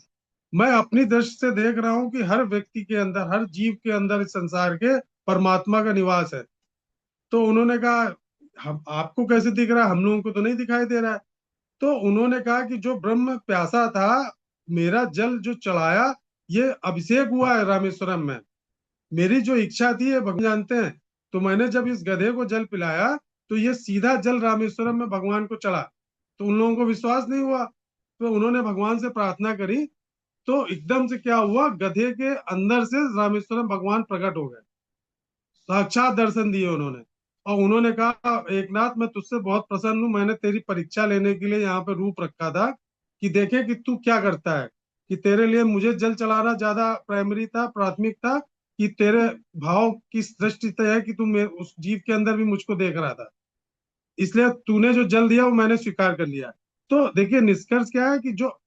मैं अपनी दृष्टि से देख रहा हूँ कि हर व्यक्ति के अंदर, हर जीव के अंदर इस संसार के परमात्मा का निवास है। तो उन्होंने कहा, हम आपको कैसे दिख रहा है, हम लोगों को तो नहीं दिखाई दे रहा है। तो उन्होंने कहा कि जो ब्रह्म प्यासा था, मेरा जल जो चढ़ाया, ये अभिषेक हुआ है रामेश्वरम में। मेरी जो इच्छा थी ये भगवान जानते हैं। तो मैंने जब इस गधे को जल पिलाया तो ये सीधा जल रामेश्वरम में भगवान को चढ़ा। तो उन लोगों को विश्वास नहीं हुआ, तो उन्होंने भगवान से प्रार्थना करी। तो एकदम से क्या हुआ, गधे के अंदर से रामेश्वरम भगवान प्रकट हो गए, साक्षात दर्शन दिए उन्होंने। और उन्होंने कहा, एकनाथ मैं तुझसे बहुत प्रसन्न हूँ, मैंने तेरी परीक्षा लेने के लिए यहाँ पे रूप रखा था कि देखे कि तू क्या करता है, कि तेरे लिए मुझे जल चलाना ज्यादा प्राइमरी था, प्राथमिक था, कि तेरे भाव किस दृष्टि से है कि तू उस जीव के अंदर भी मुझको देख रहा था, इसलिए तूने जो जल दिया वो मैंने स्वीकार कर लिया। तो देखिए निष्कर्ष क्या है कि जो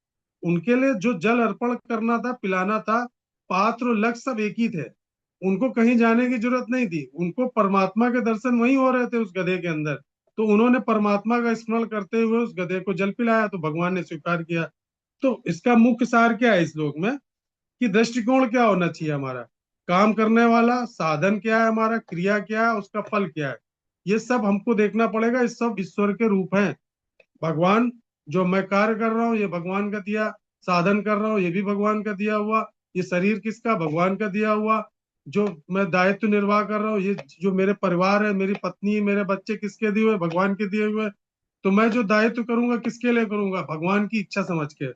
उनके लिए जो जल अर्पण करना था, पिलाना था, पात्र और लक्ष्य सब एक ही थे। उनको कहीं जाने की जरूरत नहीं थी, उनको परमात्मा के दर्शन वहीं हो रहे थे उस गधे के अंदर। तो उन्होंने परमात्मा का स्मरण करते हुए उस गधे को जल पिलाया, तो भगवान ने स्वीकार किया। तो इसका मुख्य सार क्या है इस श्लोक में, कि दृष्टिकोण क्या होना चाहिए हमारा, काम करने वाला साधन क्या है, हमारा क्रिया क्या है, उसका फल क्या है, ये सब हमको देखना पड़ेगा। ये सब ईश्वर के रूप हैं। भगवान, जो मैं कार्य कर रहा हूँ ये भगवान का दिया, साधन कर रहा हूँ ये भी भगवान का दिया हुआ, ये शरीर किसका, भगवान का दिया हुआ, जो मैं दायित्व निर्वाह कर रहा हूँ, ये जो मेरे परिवार है, मेरी पत्नी, मेरे बच्चे किसके दिए हुए, भगवान के दिए हुए। तो मैं जो दायित्व करूंगा किसके लिए करूंगा, भगवान की इच्छा समझ के।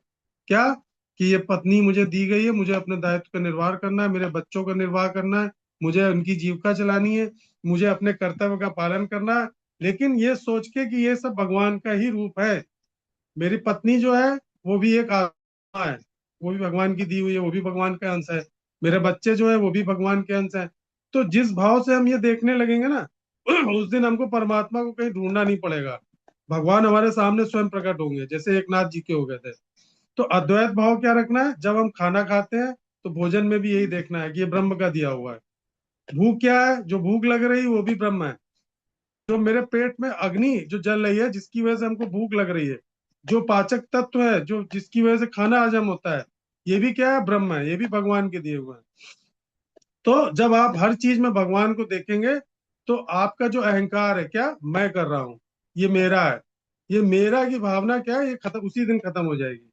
क्या, कि ये पत्नी मुझे दी गई है, मुझे अपने दायित्व का निर्वाह करना है, मेरे बच्चों का निर्वाह करना है, मुझे उनकी जीविका चलानी है, मुझे अपने कर्तव्य का पालन करना है, लेकिन ये सोच के कि ये सब भगवान का ही रूप है। मेरी पत्नी जो है वो भी एक आत्मा है, वो भी भगवान की दी हुई है, वो भी भगवान का अंश है। मेरे बच्चे जो है वो भी भगवान के अंश है। तो जिस भाव से हम ये देखने लगेंगे ना उस दिन हमको परमात्मा को कहीं ढूंढना नहीं पड़ेगा, भगवान हमारे सामने स्वयं प्रकट होंगे, जैसे एकनाथ जी के हो गए थे। तो अद्वैत भाव क्या रखना है, जब हम खाना खाते हैं तो भोजन में भी यही देखना है कि ये ब्रह्म का दिया हुआ है। भूख क्या है, जो भूख लग रही है वो भी ब्रह्म है। जो मेरे पेट में अग्नि जो जल रही है जिसकी वजह से हमको भूख लग रही है, जो पाचक तत्व है जो जिसकी वजह से खाना हजम होता है, ये भी क्या है, ब्रह्म है, ये भी भगवान के दिए हुए हैं। तो जब आप हर चीज में भगवान को देखेंगे तो आपका जो अहंकार है, क्या मैं कर रहा हूँ, ये मेरा है, ये मेरा की भावना क्या है, ये खत्म, उसी दिन खत्म हो जाएगी।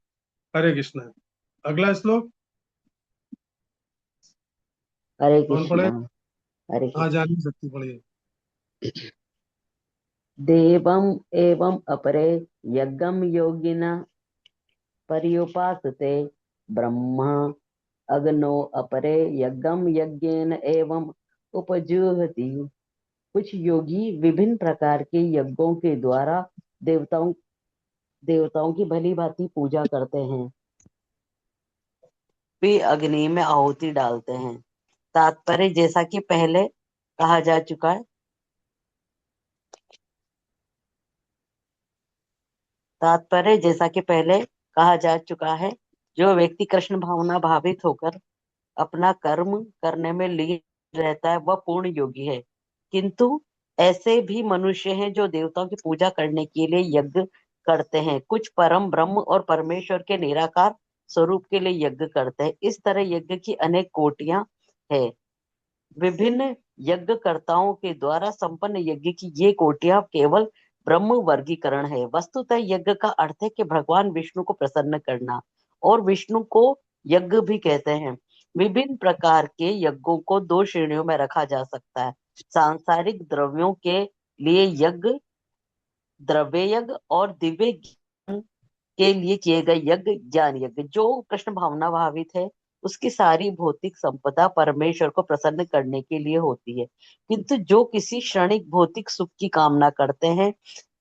हरे कृष्ण। अगला श्लोक हरे कौन कृष्णा। पढ़े? हरे हाँ, कृष्ण। जानी सकती पढ़िए। देवम एवं अपरे यज्ञम योगिना पर्युपासते ब्रह्मा अग्नो अपरे यज्ञम यज्ञेन एवं उपजुहति। कुछ योगी विभिन्न प्रकार के यज्ञों के द्वारा देवताओं देवताओं की भली भांति पूजा करते हैं। वे अग्नि में आहुति डालते हैं। तात्पर्य जैसा कि पहले कहा जा चुका है, जो व्यक्ति कृष्ण भावना भावित होकर अपना कर्म करने में लीन रहता है वह पूर्ण योगी है। किंतु ऐसे भी मनुष्य हैं जो देवताओं की पूजा करने के लिए यज्ञ करते हैं। कुछ परम ब्रह्म और परमेश्वर के निराकार स्वरूप के लिए यज्ञ करते हैं। इस तरह यज्ञ की अनेक कोटियां है। विभिन्न यज्ञकर्ताओं के द्वारा संपन्न यज्ञ की ये कोटियां केवल ब्रह्म वर्गीकरण है। वस्तुतः यज्ञ का अर्थ है कि भगवान विष्णु को प्रसन्न करना, और विष्णु को यज्ञ भी कहते हैं। विभिन्न प्रकार के यज्ञों को दो श्रेणियों में रखा जा सकता है। सांसारिक द्रव्यों के लिए यज्ञ, द्रव्य यज्ञ, और दिव्य ज्ञान के लिए किए गए यज्ञ, ज्ञान यज्ञ। जो कृष्ण भावना भावित है उसकी सारी भौतिक संपदा परमेश्वर को प्रसन्न करने के लिए होती है, किंतु जो किसी क्षणिक भौतिक सुख की कामना करते हैं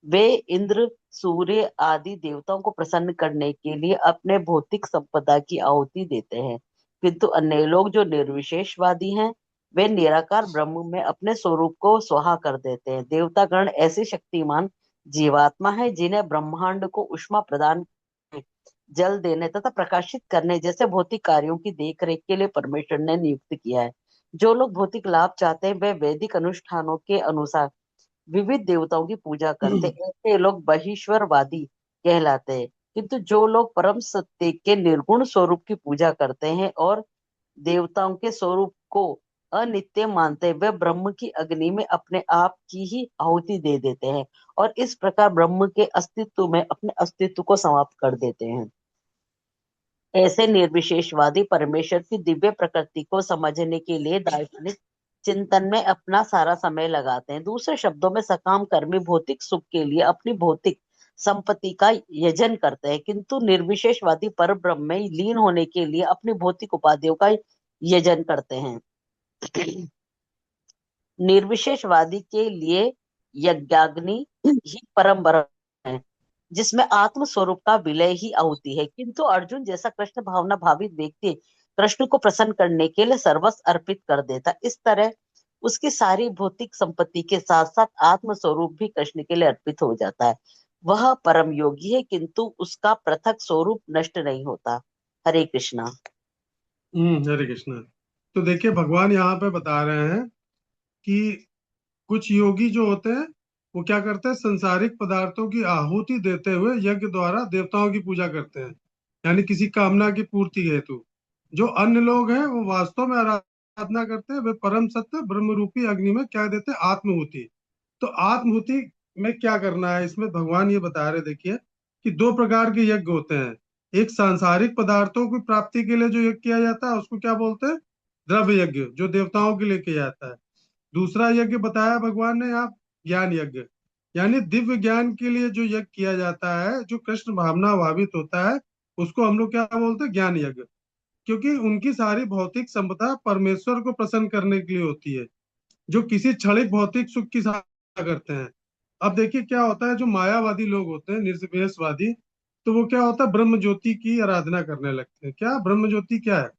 वे इंद्र, सूर्य आदि देवताओं को प्रसन्न करने के लिए अपने भौतिक संपदा की आहुति देते हैं। किंतु अन्य लोग जो निर्विशेषवादी हैं वे निराकार ब्रह्म में अपने स्वरूप को स्वाहा कर देते हैं। देवतागण ऐसे शक्तिमान जीवात्मा है जिन्हें ब्रह्मांड को ऊष्मा प्रदान, जल देने तथा प्रकाशित करने जैसे भौतिक कार्यों की देखरेख के लिए परमेश्वर ने नियुक्त किया है। जो लोग भौतिक लाभ चाहते हैं वे वैदिक अनुष्ठानों के अनुसार विविध देवताओं की पूजा करते हैं। ऐसे लोग बहिश्वरवादी कहलाते हैं। किंतु जो लोग परम सत्य के निर्गुण स्वरूप की पूजा करते हैं और देवताओं के स्वरूप को अनित्य मानते हैं वे ब्रह्म की अग्नि में अपने आप की ही आहुति दे देते हैं और इस प्रकार ब्रह्म के अस्तित्व में अपने अस्तित्व को समाप्त कर देते हैं। ऐसे निर्विशेषवादी परमेश्वर की दिव्य प्रकृति को समझने के लिए दार्शनिक चिंतन में अपना सारा समय लगाते हैं। दूसरे शब्दों में सकाम कर्मी भौतिक सुख के लिए अपनी भौतिक संपत्ति का यजन करते हैं, किंतु निर्विशेषवादी पर ब्रह्म में लीन होने के लिए अपनी भौतिक उपाधियों का यजन करते हैं। निर्विशेषवादी के लिए यज्ञाग्नि ही परम ब्रह्म है जिसमें आत्म स्वरूप का विलय ही आहुति है। किंतु अर्जुन जैसा कृष्ण भावना भावित व्यक्ति कृष्ण को प्रसन्न करने के लिए सर्वस्व अर्पित कर देता, इस तरह उसकी सारी भौतिक संपत्ति के साथ साथ आत्म स्वरूप भी कृष्ण के लिए अर्पित हो जाता है। वह परम योगी है किंतु उसका पृथक स्वरूप नष्ट नहीं होता। हरे कृष्णा। हरे कृष्णा। तो देखिए भगवान यहाँ पे बता रहे हैं कि कुछ योगी जो होते हैं वो क्या करते हैं, संसारिक पदार्थों की आहुति देते हुए यज्ञ द्वारा देवताओं की पूजा करते हैं, यानी किसी कामना की पूर्ति हेतु। जो अन्य लोग हैं वो वास्तव में आराधना करते हैं, वे परम सत्य ब्रह्म रूपी अग्नि में क्या देते हैं, आत्महुति। तो आत्महुति में क्या करना है, इसमें भगवान ये बता रहे, देखिए कि दो प्रकार के यज्ञ होते हैं। एक सांसारिक पदार्थों की प्राप्ति के लिए जो यज्ञ किया जाता है उसको क्या बोलते हैं, द्रव्य यज्ञ, जो देवताओं के लिए किया जाता है। दूसरा यज्ञ बताया भगवान ने यहाँ, ज्ञान यज्ञ, यानी दिव्य ज्ञान के लिए जो यज्ञ किया जाता है, जो कृष्ण भावना भावित होता है, उसको हम लोग क्या बोलते हैं, ज्ञान यज्ञ। क्योंकि उनकी सारी भौतिक संपदा परमेश्वर को प्रसन्न करने के लिए होती है, जो किसी क्षणिक भौतिक सुख की साधना करते हैं। अब देखिए क्या होता है, जो मायावादी लोग होते हैं, निर्विशेषवादी, तो वो क्या होता है, ब्रह्म ज्योति की आराधना करने लगते हैं। क्या ब्रह्म ज्योति क्या है,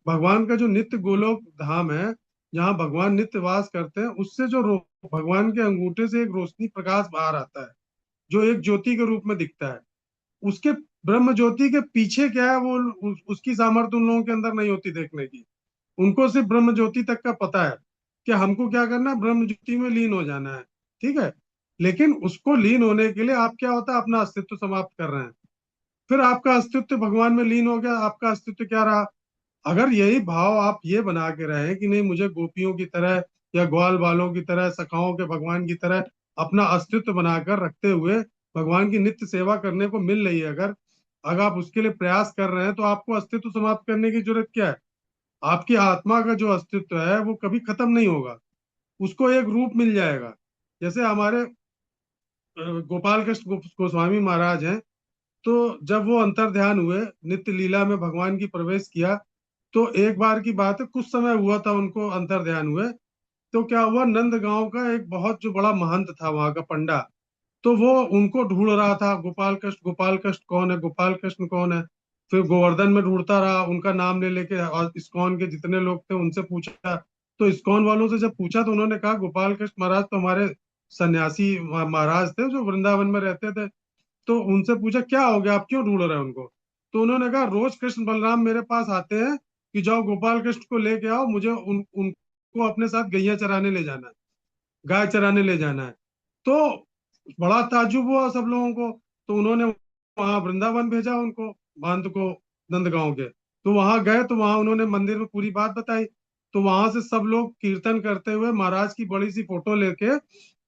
भगवान का जो नित्य गोलोक धाम है जहाँ भगवान नित्य वास करते हैं, उससे जो भगवान के अंगूठे से एक रोशनी प्रकाश बाहर आता है जो एक ज्योति के रूप में दिखता है। उसके ब्रह्म ज्योति के पीछे क्या है वो उसकी सामर्थ्य उन लोगों के अंदर नहीं होती देखने की। उनको सिर्फ ब्रह्म ज्योति तक का पता है कि हमको क्या करना है, ब्रह्म ज्योति में लीन हो जाना है, ठीक है। लेकिन उसको लीन होने के लिए आप क्या होता है, अपना अस्तित्व समाप्त कर रहे हैं। फिर आपका अस्तित्व भगवान में लीन हो गया, आपका अस्तित्व क्या रहा। अगर यही भाव आप ये बना के रहे कि नहीं मुझे गोपियों की तरह या ग्वाल बालों की तरह, सखाओं के भगवान की तरह अपना अस्तित्व बनाकर रखते हुए भगवान की नित्य सेवा करने को मिल रही है, अगर अगर आप उसके लिए प्रयास कर रहे हैं, तो आपको अस्तित्व समाप्त करने की जरूरत क्या है। आपकी आत्मा का जो अस्तित्व है वो कभी खत्म नहीं होगा, उसको एक रूप मिल जाएगा। जैसे हमारे गोपाल कृष्ण गोस्वामी महाराज हैं, तो जब वो अंतर ध्यान हुए, नित्य लीला में भगवान की प्रवेश किया, तो एक बार की बात है, कुछ समय हुआ था उनको अंतर ध्यान हुए, तो क्या हुआ, नंद गांव का एक बहुत जो बड़ा महंत था वहां का पंडा, तो वो उनको ढूंढ रहा था, गोपाल कृष्ण कौन है, गोपाल कृष्ण कौन है। फिर गोवर्धन में ढूंढता रहा, उनका नाम ले लेके, और इस्कॉन के जितने लोग थे उनसे पूछा। तो इस्कॉन वालों से जब पूछा तो उन्होंने कहा गोपाल कृष्ण महाराज तो हमारे सन्यासी महाराज थे जो वृंदावन में रहते थे। तो उनसे पूछा क्या हो गया, आप क्यों ढूंढ रहे हैं उनको। तो उन्होंने कहा रोज कृष्ण बलराम मेरे पास आते हैं कि जाओ गोपाल कृष्ण को लेके आओ, मुझे उनको अपने साथ गैया चराने ले जाना है, गाय चराने ले जाना है। तो बड़ा ताज्जुब हुआ सब लोगों को। तो उन्होंने वहां वृंदावन भेजा उनको, महंत को, नंदगांव के। तो वहां गए तो वहां उन्होंने मंदिर में पूरी बात बताई। तो वहां से सब लोग कीर्तन करते हुए महाराज की बड़ी सी फोटो लेके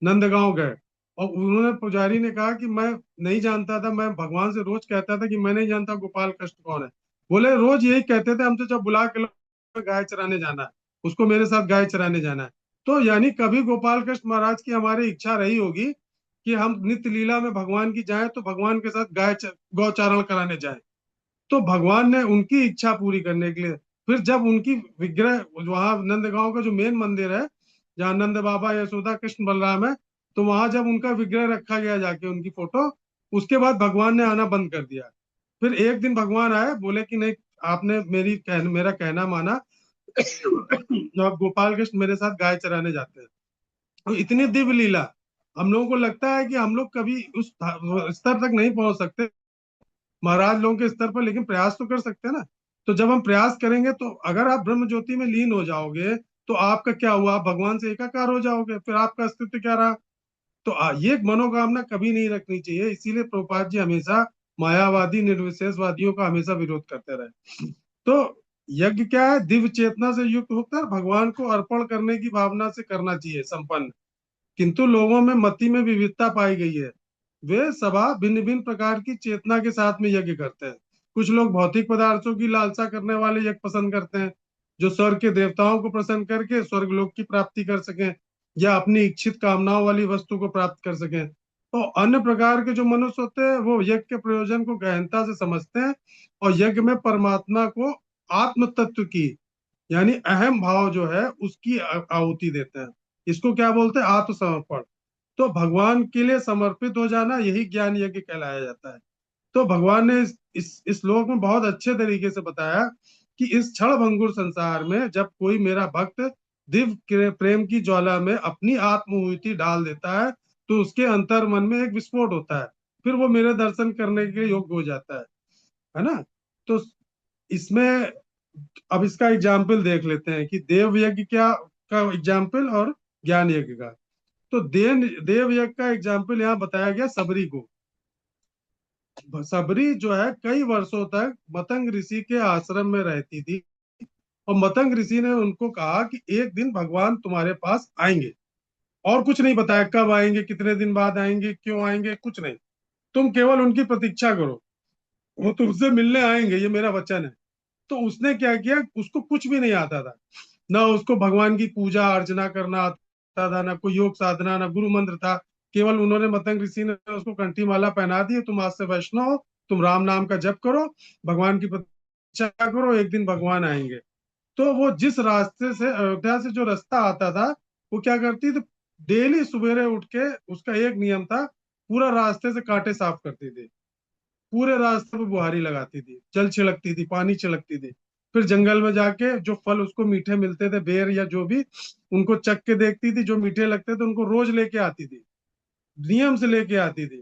नंदगांव गए और उन्होंने, पुजारी ने कहा कि मैं नहीं जानता था, मैं भगवान से रोज कहता था कि मैं नहीं जानता गोपाल कृष्ण कौन है। बोले रोज यही कहते थे, हम तो जब बुला के लो गाय चराने जाना है, उसको मेरे साथ गाय चराने जाना है। तो यानी कभी गोपाल कृष्ण महाराज की हमारी इच्छा रही होगी कि हम नित्य लीला में भगवान की जाएं, तो भगवान के साथ गौचारण कराने जाएं। तो भगवान ने उनकी इच्छा पूरी करने के लिए फिर जब उनकी विग्रह वहां नंदगांव का जो मेन मंदिर है, जहाँ नंद बाबा यशोदा कृष्ण बलराम है, तो वहां जब उनका विग्रह रखा गया जाके उनकी फोटो, उसके बाद भगवान ने आना बंद कर दिया। फिर एक दिन भगवान आए, बोले कि नहीं, आपने मेरा कहना माना तो अब गोपाल कृष्ण मेरे साथ गाय चराने जाते हैं। तो इतनी दिव्य लीला, हम लोगों को लगता है कि हम लोग कभी उस स्तर तक नहीं पहुंच सकते महाराज लोगों के स्तर पर, लेकिन प्रयास तो कर सकते हैं ना। तो जब हम प्रयास करेंगे, तो अगर आप ब्रह्म ज्योति में लीन हो जाओगे, तो आपका क्या हुआ, आप भगवान से एकाकार हो जाओगे, फिर आपका अस्तित्व क्या रहा। तो ये एक मनोकामना कभी नहीं रखनी चाहिए। इसीलिए प्रभुपाद जी हमेशा मायावादी निर्विशेषवादियों का हमेशा विरोध करते रहे। तो यज्ञ क्या है, दिव्य चेतना से युक्त होकर भगवान को अर्पण करने की भावना से करना चाहिए संपन्न। किंतु लोगों में मति में विविधता पाई गई है। वे सभा भिन्न भिन्न प्रकार की चेतना के साथ में यज्ञ करते हैं। कुछ लोग भौतिक पदार्थों की लालसा करने वाले यज्ञ पसंद करते हैं, जो स्वर्ग के देवताओं को प्रसन्न करके स्वर्ग लोक की प्राप्ति कर सकें, या अपनी इच्छित कामनाओं वाली वस्तु को प्राप्त कर सकें। तो अन्य प्रकार के जो मनुष्य होते हैं, वो यज्ञ के प्रयोजन को गहनता से समझते हैं और यज्ञ में परमात्मा को आत्म तत्व की, यानी अहम भाव जो है उसकी आहुति देते हैं। इसको क्या बोलते हैं, आत्मसमर्पण। तो भगवान के लिए समर्पित हो जाना, यही ज्ञान यज्ञ कहलाया जाता है। तो भगवान ने इस श्लोक में बहुत अच्छे तरीके से बताया कि इस क्षण भंगुर संसार में जब कोई मेरा भक्त दिव्य प्रेम की ज्वाला में अपनी आत्महुति डाल देता है, तो उसके अंतर मन में एक विस्फोट होता है, फिर वो मेरे दर्शन करने के योग्य हो जाता है ना। तो इसमें अब इसका एग्जाम्पल देख लेते हैं कि देव यज्ञ क्या का एग्जाम्पल और ज्ञान यज्ञ का। तो देव यज्ञ का एग्जाम्पल यहाँ बताया गया सबरी को। सबरी जो है कई वर्षों तक मतंग ऋषि के आश्रम में रहती थी, और मतंग ऋषि ने उनको कहा कि एक दिन भगवान तुम्हारे पास आएंगे, और कुछ नहीं बताया कब आएंगे, कितने दिन बाद आएंगे, क्यों आएंगे, कुछ नहीं। तुम केवल उनकी प्रतीक्षा करो, वो तुमसे मिलने आएंगे, ये मेरा वचन है। तो उसने क्या किया, उसको कुछ भी नहीं आता था, ना उसको भगवान की पूजा अर्चना करना आता था, ना कोई योग साधना, ना गुरु मंत्र था। केवल उन्होंने, मतंग ऋषि ने उसको कंठी माला पहना दी, तुम आज से वैष्णव हो, तुम राम नाम का जप करो, भगवान की प्रतीक्षा करो, एक दिन भगवान आएंगे। तो वो जिस रास्ते से, अयोध्या से जो रास्ता आता था, वो क्या करती थी, डेली सवेरे उठ के, उसका एक नियम था, पूरा रास्ते से कांटे साफ करती थी, पूरे रास्ते पे बुहारी लगाती थी, जल छिड़कती थी, पानी छिड़कती थी। फिर जंगल में जाके जो फल उसको मीठे मिलते थे, बेर या जो भी, उनको चख के देखती थी, जो मीठे लगते थे उनको रोज लेके आती थी, नियम से लेके आती थी।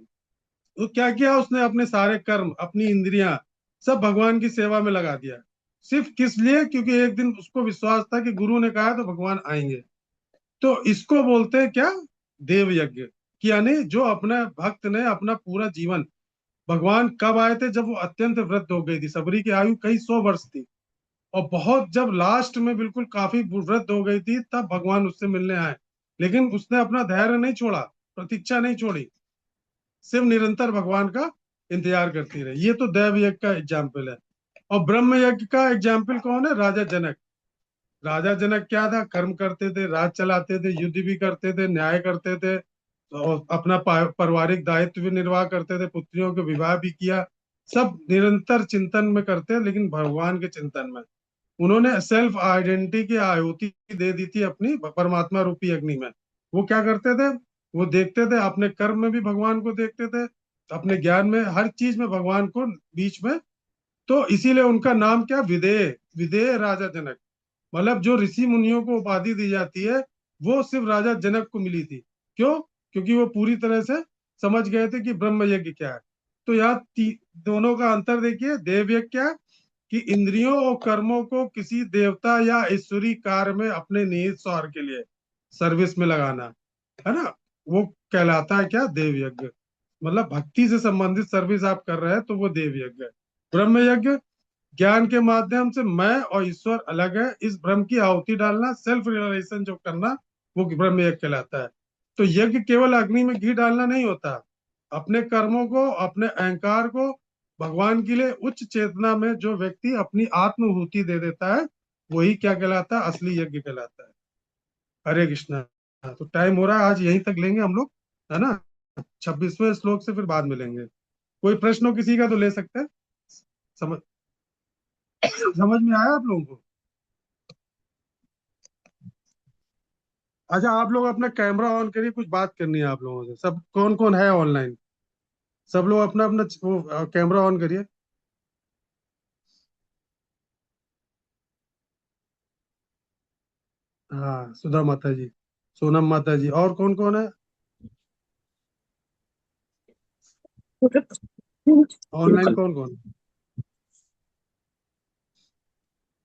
तो क्या किया उसने, अपने सारे कर्म, अपनी इंद्रियां सब भगवान की सेवा में लगा दिया। सिर्फ किस लिए, क्योंकि एक दिन उसको विश्वास था कि गुरु ने कहा है तो भगवान आएंगे। तो इसको बोलते हैं क्या, देव यज्ञ। कि यानी जो अपने भक्त ने अपना पूरा जीवन, भगवान कब आए थे, जब वो अत्यंत वृद्ध हो गई थी, सबरी की आयु कई सौ वर्ष थी, और बहुत जब लास्ट में बिल्कुल काफी वृद्ध हो गई थी, तब भगवान उससे मिलने आए। लेकिन उसने अपना धैर्य नहीं छोड़ा, प्रतीक्षा नहीं छोड़ी, सिर्फ निरंतर भगवान का इंतजार करती रही। ये तो दैव यज्ञ का एग्जाम्पल है। और ब्रह्म यज्ञ का एग्जाम्पल कौन है, राजा जनक। राजा जनक क्या था, कर्म करते थे, राज चलाते थे, युद्ध भी करते थे, न्याय करते थे, और अपना पारिवारिक दायित्व भी निर्वाह करते थे, पुत्रियों के विवाह भी किया, सब निरंतर चिंतन में करते, लेकिन भगवान के चिंतन में। उन्होंने सेल्फ आइडेंटिटी की आहुति दे दी थी अपनी परमात्मा रूपी अग्नि में। वो क्या करते थे, वो देखते थे, अपने कर्म में भी भगवान को देखते थे, अपने ज्ञान में, हर चीज में भगवान को बीच में। तो इसीलिए उनका नाम क्या, विदेह, विदेह राजा जनक। मतलब जो ऋषि मुनियों को उपाधि दी जाती है, वो सिर्फ राजा जनक को मिली थी। क्यों, क्योंकि वो पूरी तरह से समझ गए थे कि ब्रह्म यज्ञ क्या है। तो यहाँ दोनों का अंतर देखिए, देव यज्ञ क्या, कि इंद्रियों और कर्मों को किसी देवता या ईश्वरी कार्य में अपने निहित स्वार्थ के लिए सर्विस में लगाना, है ना, वो कहलाता है क्या, देव यज्ञ। मतलब भक्ति से संबंधित सर्विस आप कर रहे हैं, तो वो देव यज्ञ है। ब्रह्म यज्ञ, ज्ञान के माध्यम से मैं और ईश्वर अलग है, इस भ्रम की आहुति डालना, सेल्फ रियलाइजेशन जो करना, वो ब्रह्म यज्ञ कहलाता है। तो यज्ञ केवल अग्नि में घी डालना नहीं होता, अपने कर्मों को, अपने अहंकार को भगवान के लिए उच्च चेतना में जो व्यक्ति अपनी आत्मभूति दे देता है, वही क्या कहलाता है, असली यज्ञ कहलाता है। हरे कृष्णा। तो टाइम हो रहा है, आज यहीं तक लेंगे हम लोग, है ना। 26वें श्लोक से फिर बाद में लेंगे। कोई प्रश्न हो किसी का तो ले सकते हैं। समझ समझ में आया आप लोगों को? अच्छा, आप लोग अपना कैमरा ऑन करिए, कुछ बात करनी है आप लोगों से। सब कौन कौन है ऑनलाइन? सब लोग अपना अपना वो कैमरा ऑन करिए। हाँ, सुधा माता जी, सोनम माता जी, और कौन कौन है ऑनलाइन? कौन कौन?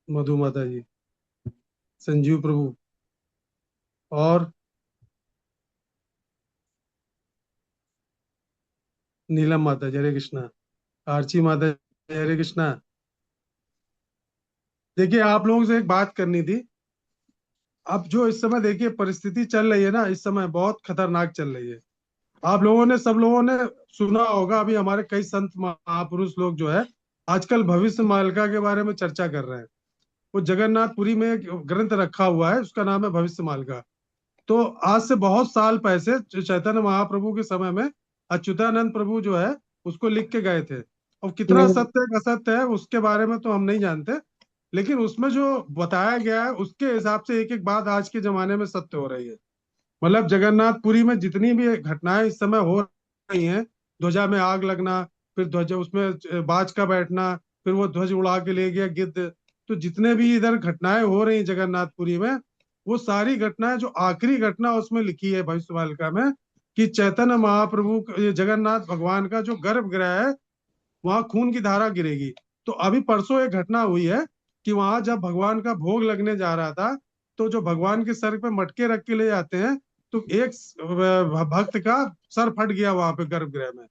मधु माता जी, संजीव प्रभु, और नीलम माता जी, हरे कृष्णा। आरची माता जी, हरे कृष्णा। देखिए, आप लोगों से एक बात करनी थी। अब जो इस समय देखिए परिस्थिति चल रही है ना, इस समय बहुत खतरनाक चल रही है। आप लोगों ने, सब लोगों ने सुना होगा, अभी हमारे कई संत महापुरुष लोग जो है आजकल भविष्य मालिका के बारे में चर्चा कर रहे हैं। वो जगन्नाथपुरी में एक ग्रंथ रखा हुआ है, उसका नाम है भविष्य मालिका। तो आज से बहुत साल पहले चैतन्य महाप्रभु के समय में अच्युतानंद प्रभु जो है उसको लिख के गए थे। और कितना सत्य है असत्य है उसके बारे में तो हम नहीं जानते, लेकिन उसमें जो बताया गया है उसके हिसाब से एक एक बात आज के जमाने में सत्य हो रही है। मतलब जगन्नाथपुरी में जितनी भी घटनाएं इस समय हो रही हैं, ध्वजा में आग लगना, फिर ध्वजा उसमें बाज का बैठना, फिर वो ध्वज उड़ा के ले गया गिद्ध, तो जितने भी इधर घटनाएं हो रही हैं जगन्नाथपुरी में, वो सारी घटनाएं, जो आखिरी घटना उसमें लिखी है भविष्यवालिका में, कि चैतन्य महाप्रभु ये जगन्नाथ भगवान का जो गर्भगृह है वहां खून की धारा गिरेगी। तो अभी परसों एक घटना हुई है कि वहां जब भगवान का भोग लगने जा रहा था, तो जो भगवान के सर पे मटके रख के ले जाते हैं, तो एक भक्त का सर फट गया वहां पे गर्भगृह में।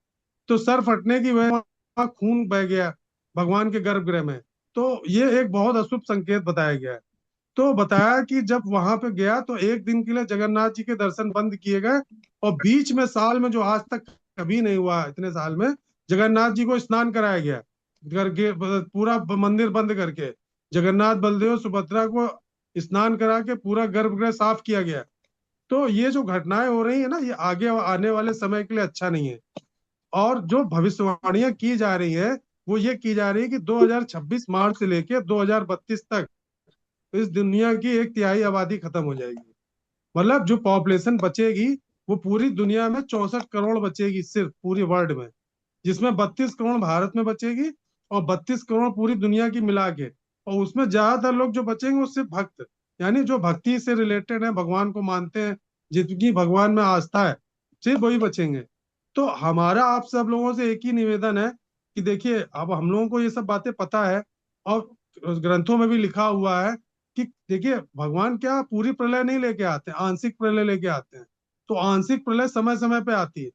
तो सर फटने की वजह वहां खून बह गया भगवान के गर्भगृह में। तो ये एक बहुत अशुभ संकेत बताया गया है। तो बताया कि जब वहां पे गया तो एक दिन के लिए जगन्नाथ जी के दर्शन बंद किए गए, और बीच में साल में, जो आज तक कभी नहीं हुआ इतने साल में, जगन्नाथ जी को स्नान कराया गया करके, पूरा मंदिर बंद करके जगन्नाथ बलदेव सुभद्रा को स्नान करा के पूरा गर्भगृह साफ किया गया। तो ये जो घटनाएं हो रही है ना, ये आगे आने वाले समय के लिए अच्छा नहीं है। और जो भविष्यवाणियां की जा रही है, वो ये की जा रही है कि 2026 मार्च से लेके 2032 तक इस दुनिया की एक तिहाई आबादी खत्म हो जाएगी। मतलब जो पॉपुलेशन बचेगी वो पूरी दुनिया में 64 करोड़ बचेगी, सिर्फ पूरी वर्ल्ड में, जिसमें 32 करोड़ भारत में बचेगी और 32 करोड़ पूरी दुनिया की मिला के। और उसमें ज्यादातर लोग जो बचेंगे वो सिर्फ भक्त, यानी जो भक्ति से रिलेटेड है, भगवान को मानते हैं, जिनकी भगवान में आस्था है, सिर्फ वही बचेंगे। तो हमारा आप सब लोगों से एक ही निवेदन है कि देखिए, अब हम लोगों को ये सब बातें पता है और ग्रंथों में भी लिखा हुआ है कि देखिए, भगवान क्या पूरी प्रलय नहीं लेके आते, आंशिक प्रलय लेके आते हैं। तो आंशिक प्रलय समय समय पे आती है।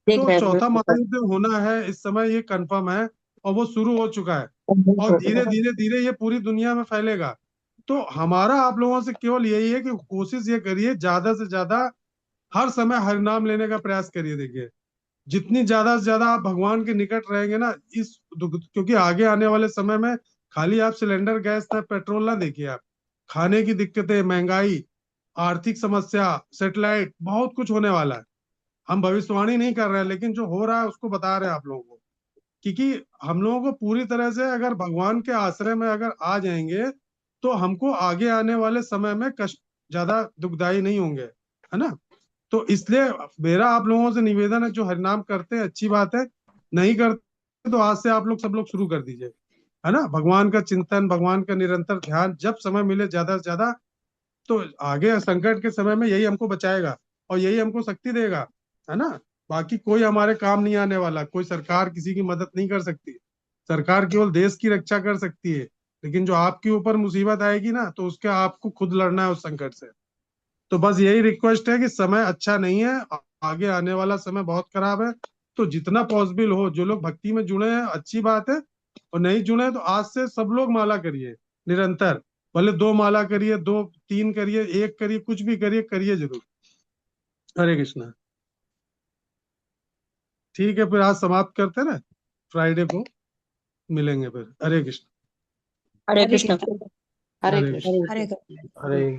तो चौथा महायुद्ध होना है इस समय, ये कंफर्म है, और वो शुरू हो चुका है, और धीरे धीरे धीरे ये पूरी दुनिया में फैलेगा। तो हमारा आप लोगों से केवल यही है कि कोशिश ये करिए, ज्यादा से ज्यादा हर समय हरि नाम लेने का प्रयास करिए। देखिए, जितनी ज्यादा से ज्यादा आप भगवान के निकट रहेंगे ना, क्योंकि आगे आने वाले समय में खाली आप सिलेंडर गैस ना पेट्रोल ना देखिए, आप खाने की दिक्कतें, महंगाई, आर्थिक समस्या, सेटेलाइट, बहुत कुछ होने वाला है। हम भविष्यवाणी नहीं कर रहे हैं, लेकिन जो हो रहा है उसको बता रहे हैं आप लोगों को। क्योंकि हम लोगों को पूरी तरह से अगर भगवान के आश्रय में अगर आ जाएंगे, तो हमको आगे आने वाले समय में कष्ट ज्यादा दुखदाई नहीं होंगे, है ना। तो इसलिए मेरा आप लोगों से निवेदन है, जो हरिनाम करते हैं अच्छी बात है, नहीं करते तो आज से आप लोग सब लोग शुरू कर दीजिए, है ना। भगवान का चिंतन, भगवान का निरंतर ध्यान जब समय मिले ज्यादा से ज्यादा, तो आगे संकट के समय में यही हमको बचाएगा और यही हमको शक्ति देगा, है ना। बाकी कोई हमारे काम नहीं आने वाला, कोई सरकार किसी की मदद नहीं कर सकती। सरकार केवल देश की रक्षा कर सकती है, लेकिन जो आपके ऊपर मुसीबत आएगी ना, तो उसके आपको खुद लड़ना है उस संकट से। तो बस यही रिक्वेस्ट है कि समय अच्छा नहीं है, आगे आने वाला समय बहुत खराब है। तो जितना पॉसिबल हो, जो लोग भक्ति में जुड़े हैं अच्छी बात है, और नहीं जुड़े हैं तो आज से सब लोग माला करिए निरंतर। भले 2 माला करिए, 2 3 करिए, 1 करिए, कुछ भी करिए, करिए जरूर। हरे कृष्णा। ठीक है, फिर आज समाप्त करते हैं ना, फ्राइडे को मिलेंगे फिर। हरे कृष्ण। हरे हरे कृष्ण। कृष्ण। हरे हरे कृष्ण। हरे कृष्ण। हरे